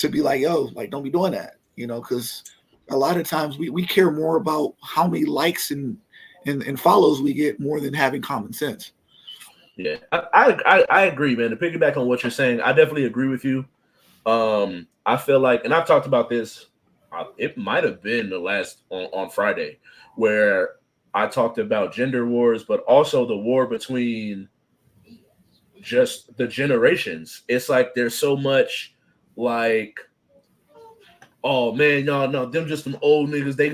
B: be like, yo, like don't be doing that, because a lot of times we care more about how many likes and follows we get more than having common sense.
A: Yeah. I agree, man. To piggyback on what you're saying, I definitely agree with you. I feel like, and I've talked about this. It might have been the last on Friday, where I talked about gender wars, but also the war between just the generations. It's like there's so much like, oh man, y'all know them just some old niggas. They're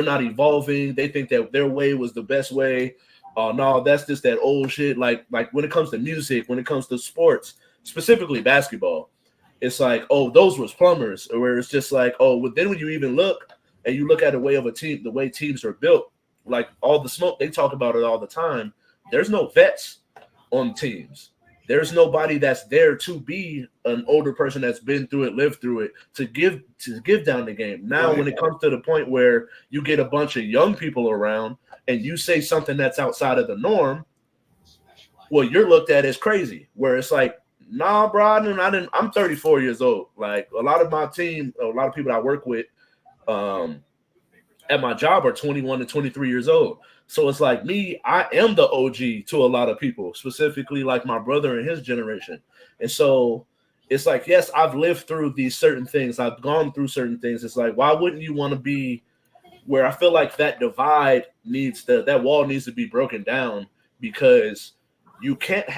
A: not evolving. They think that their way was the best way. Oh no, that's just that old shit. Like when it comes to music, when it comes to sports, specifically basketball, it's like, oh, those was plumbers. Where it's just like, oh, well, then when you even look and you look at the way of a team, the way teams are built, like all the smoke, they talk about it all the time. There's no vets on teams. There's nobody that's there to be an older person that's been through it, lived through it, to give down the game. Now,
B: Right.
A: when it comes to the point where you get a bunch of young people around and you say something that's outside of the norm, well, you're looked at as crazy. Where it's like, nah, bro, I'm 34 years old. Like a lot of my team, a lot of people I work with, um, at my job are 21 to 23 years old. So it's like me, I am the OG to a lot of people, specifically like my brother and his generation. And so it's like, yes, I've lived through these certain things. I've gone through certain things. It's like, why wouldn't you want to be where I feel like that divide that wall needs to be broken down, because you can't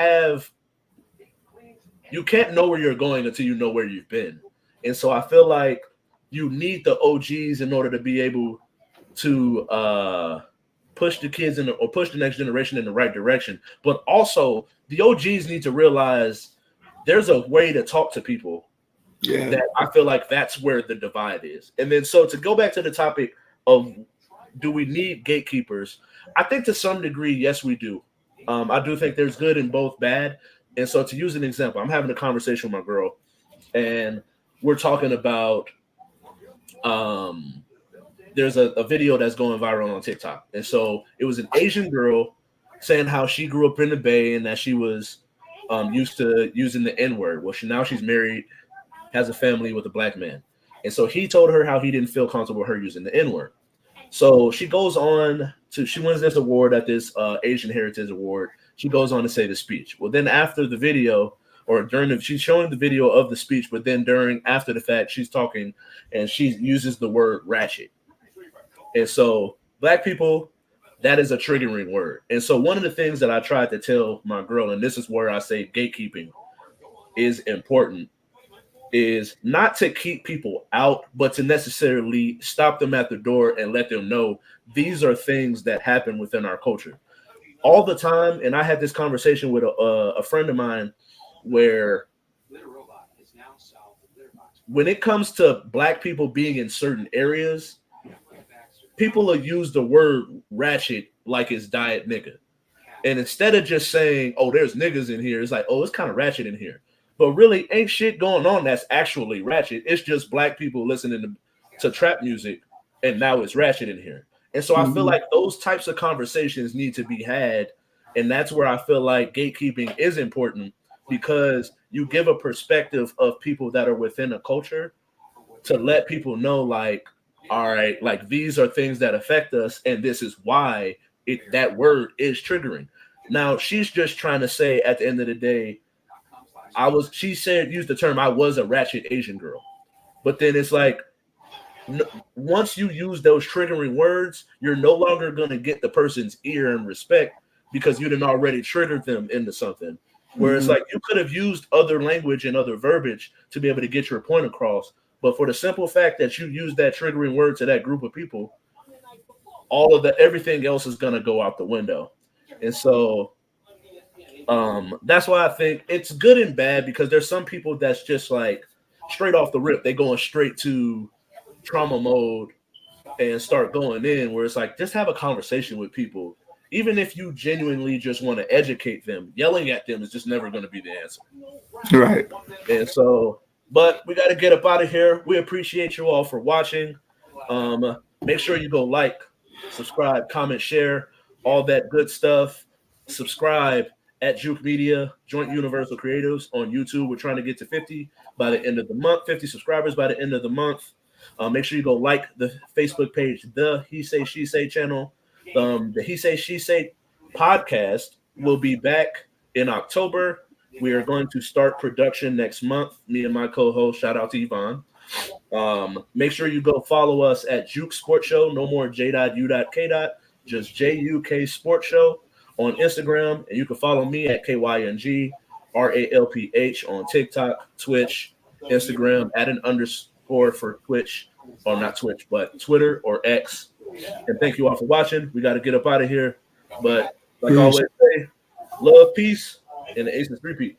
A: know where you're going until you know where you've been. And so I feel like you need the OGs in order to be able to push the kids or push the next generation in the right direction. But also the OGs need to realize there's a way to talk to people.
B: Yeah.
A: That I feel like that's where the divide is. And then so to go back to the topic of, do we need gatekeepers? I think to some degree, yes, we do. I do think there's good and both bad. And so to use an example, I'm having a conversation with my girl, and we're talking about there's a video that's going viral on TikTok. And so it was an Asian girl saying how she grew up in the Bay and that she was used to using the N-word. Well, now she's married, has a family with a black man. And so he told her how he didn't feel comfortable with her using the N-word. So she goes on she wins this award at this Asian Heritage Award. She goes on to say the speech. Well, then after the video, or she's showing the video of the speech, but then after the fact, she's talking and she uses the word ratchet. And so black people, that is a triggering word. And so one of the things that I tried to tell my girl, and this is where I say gatekeeping is important, is not to keep people out, but to necessarily stop them at the door and let them know these are things that happen within our culture all the time. And I had this conversation with a friend of mine where when it comes to black people being in certain areas, people will use the word ratchet like it's diet nigga. And instead of just saying, oh, there's niggas in here, it's like, oh, it's kind of ratchet in here. But really ain't shit going on that's actually ratchet. It's just black people listening to trap music, and now it's ratchet in here. And so I feel like those types of conversations need to be had. And that's where I feel like gatekeeping is important, because you give a perspective of people that are within a culture to let people know, like, all right, like these are things that affect us, and this is why that word is triggering. Now, she's just trying to say at the end of the day, used the term, I was a ratchet Asian girl. But then it's like, once you use those triggering words, you're no longer going to get the person's ear and respect, because you didn't already triggered them into something. Where it's like, you could have used other language and other verbiage to be able to get your point across. But for the simple fact that you use that triggering word to that group of people, everything else is going to go out the window. And so that's why I think it's good and bad, because there's some people that's just like straight off the rip, they going straight to trauma mode and start going in, where it's like, just have a conversation with people. Even if you genuinely just want to educate them, yelling at them is just never going to be the answer.
B: Right.
A: And so, but we got to get up out of here. We appreciate you all for watching. Make sure you go like, subscribe, comment, share, all that good stuff. Subscribe at Juke Media, Joint Universal Creatives on YouTube. We're trying to get to 50 by the end of the month, 50 subscribers by the end of the month. Make sure you go like the Facebook page, the He Say She Say channel. The He Say She Say podcast will be back in October. We are going to start production next month. Me and my co-host, shout out to Yvonne. Make sure you go follow us at Juke Sports Show. No more J.U.K. Just JUK Sports Show on Instagram. And you can follow me at KYNG RALPH on TikTok, Twitch, Instagram, add an underscore for Twitch, or not Twitch, but Twitter or X. And thank you all for watching. We got to get up out of here. But like I always say, love, peace, and the Aces repeat.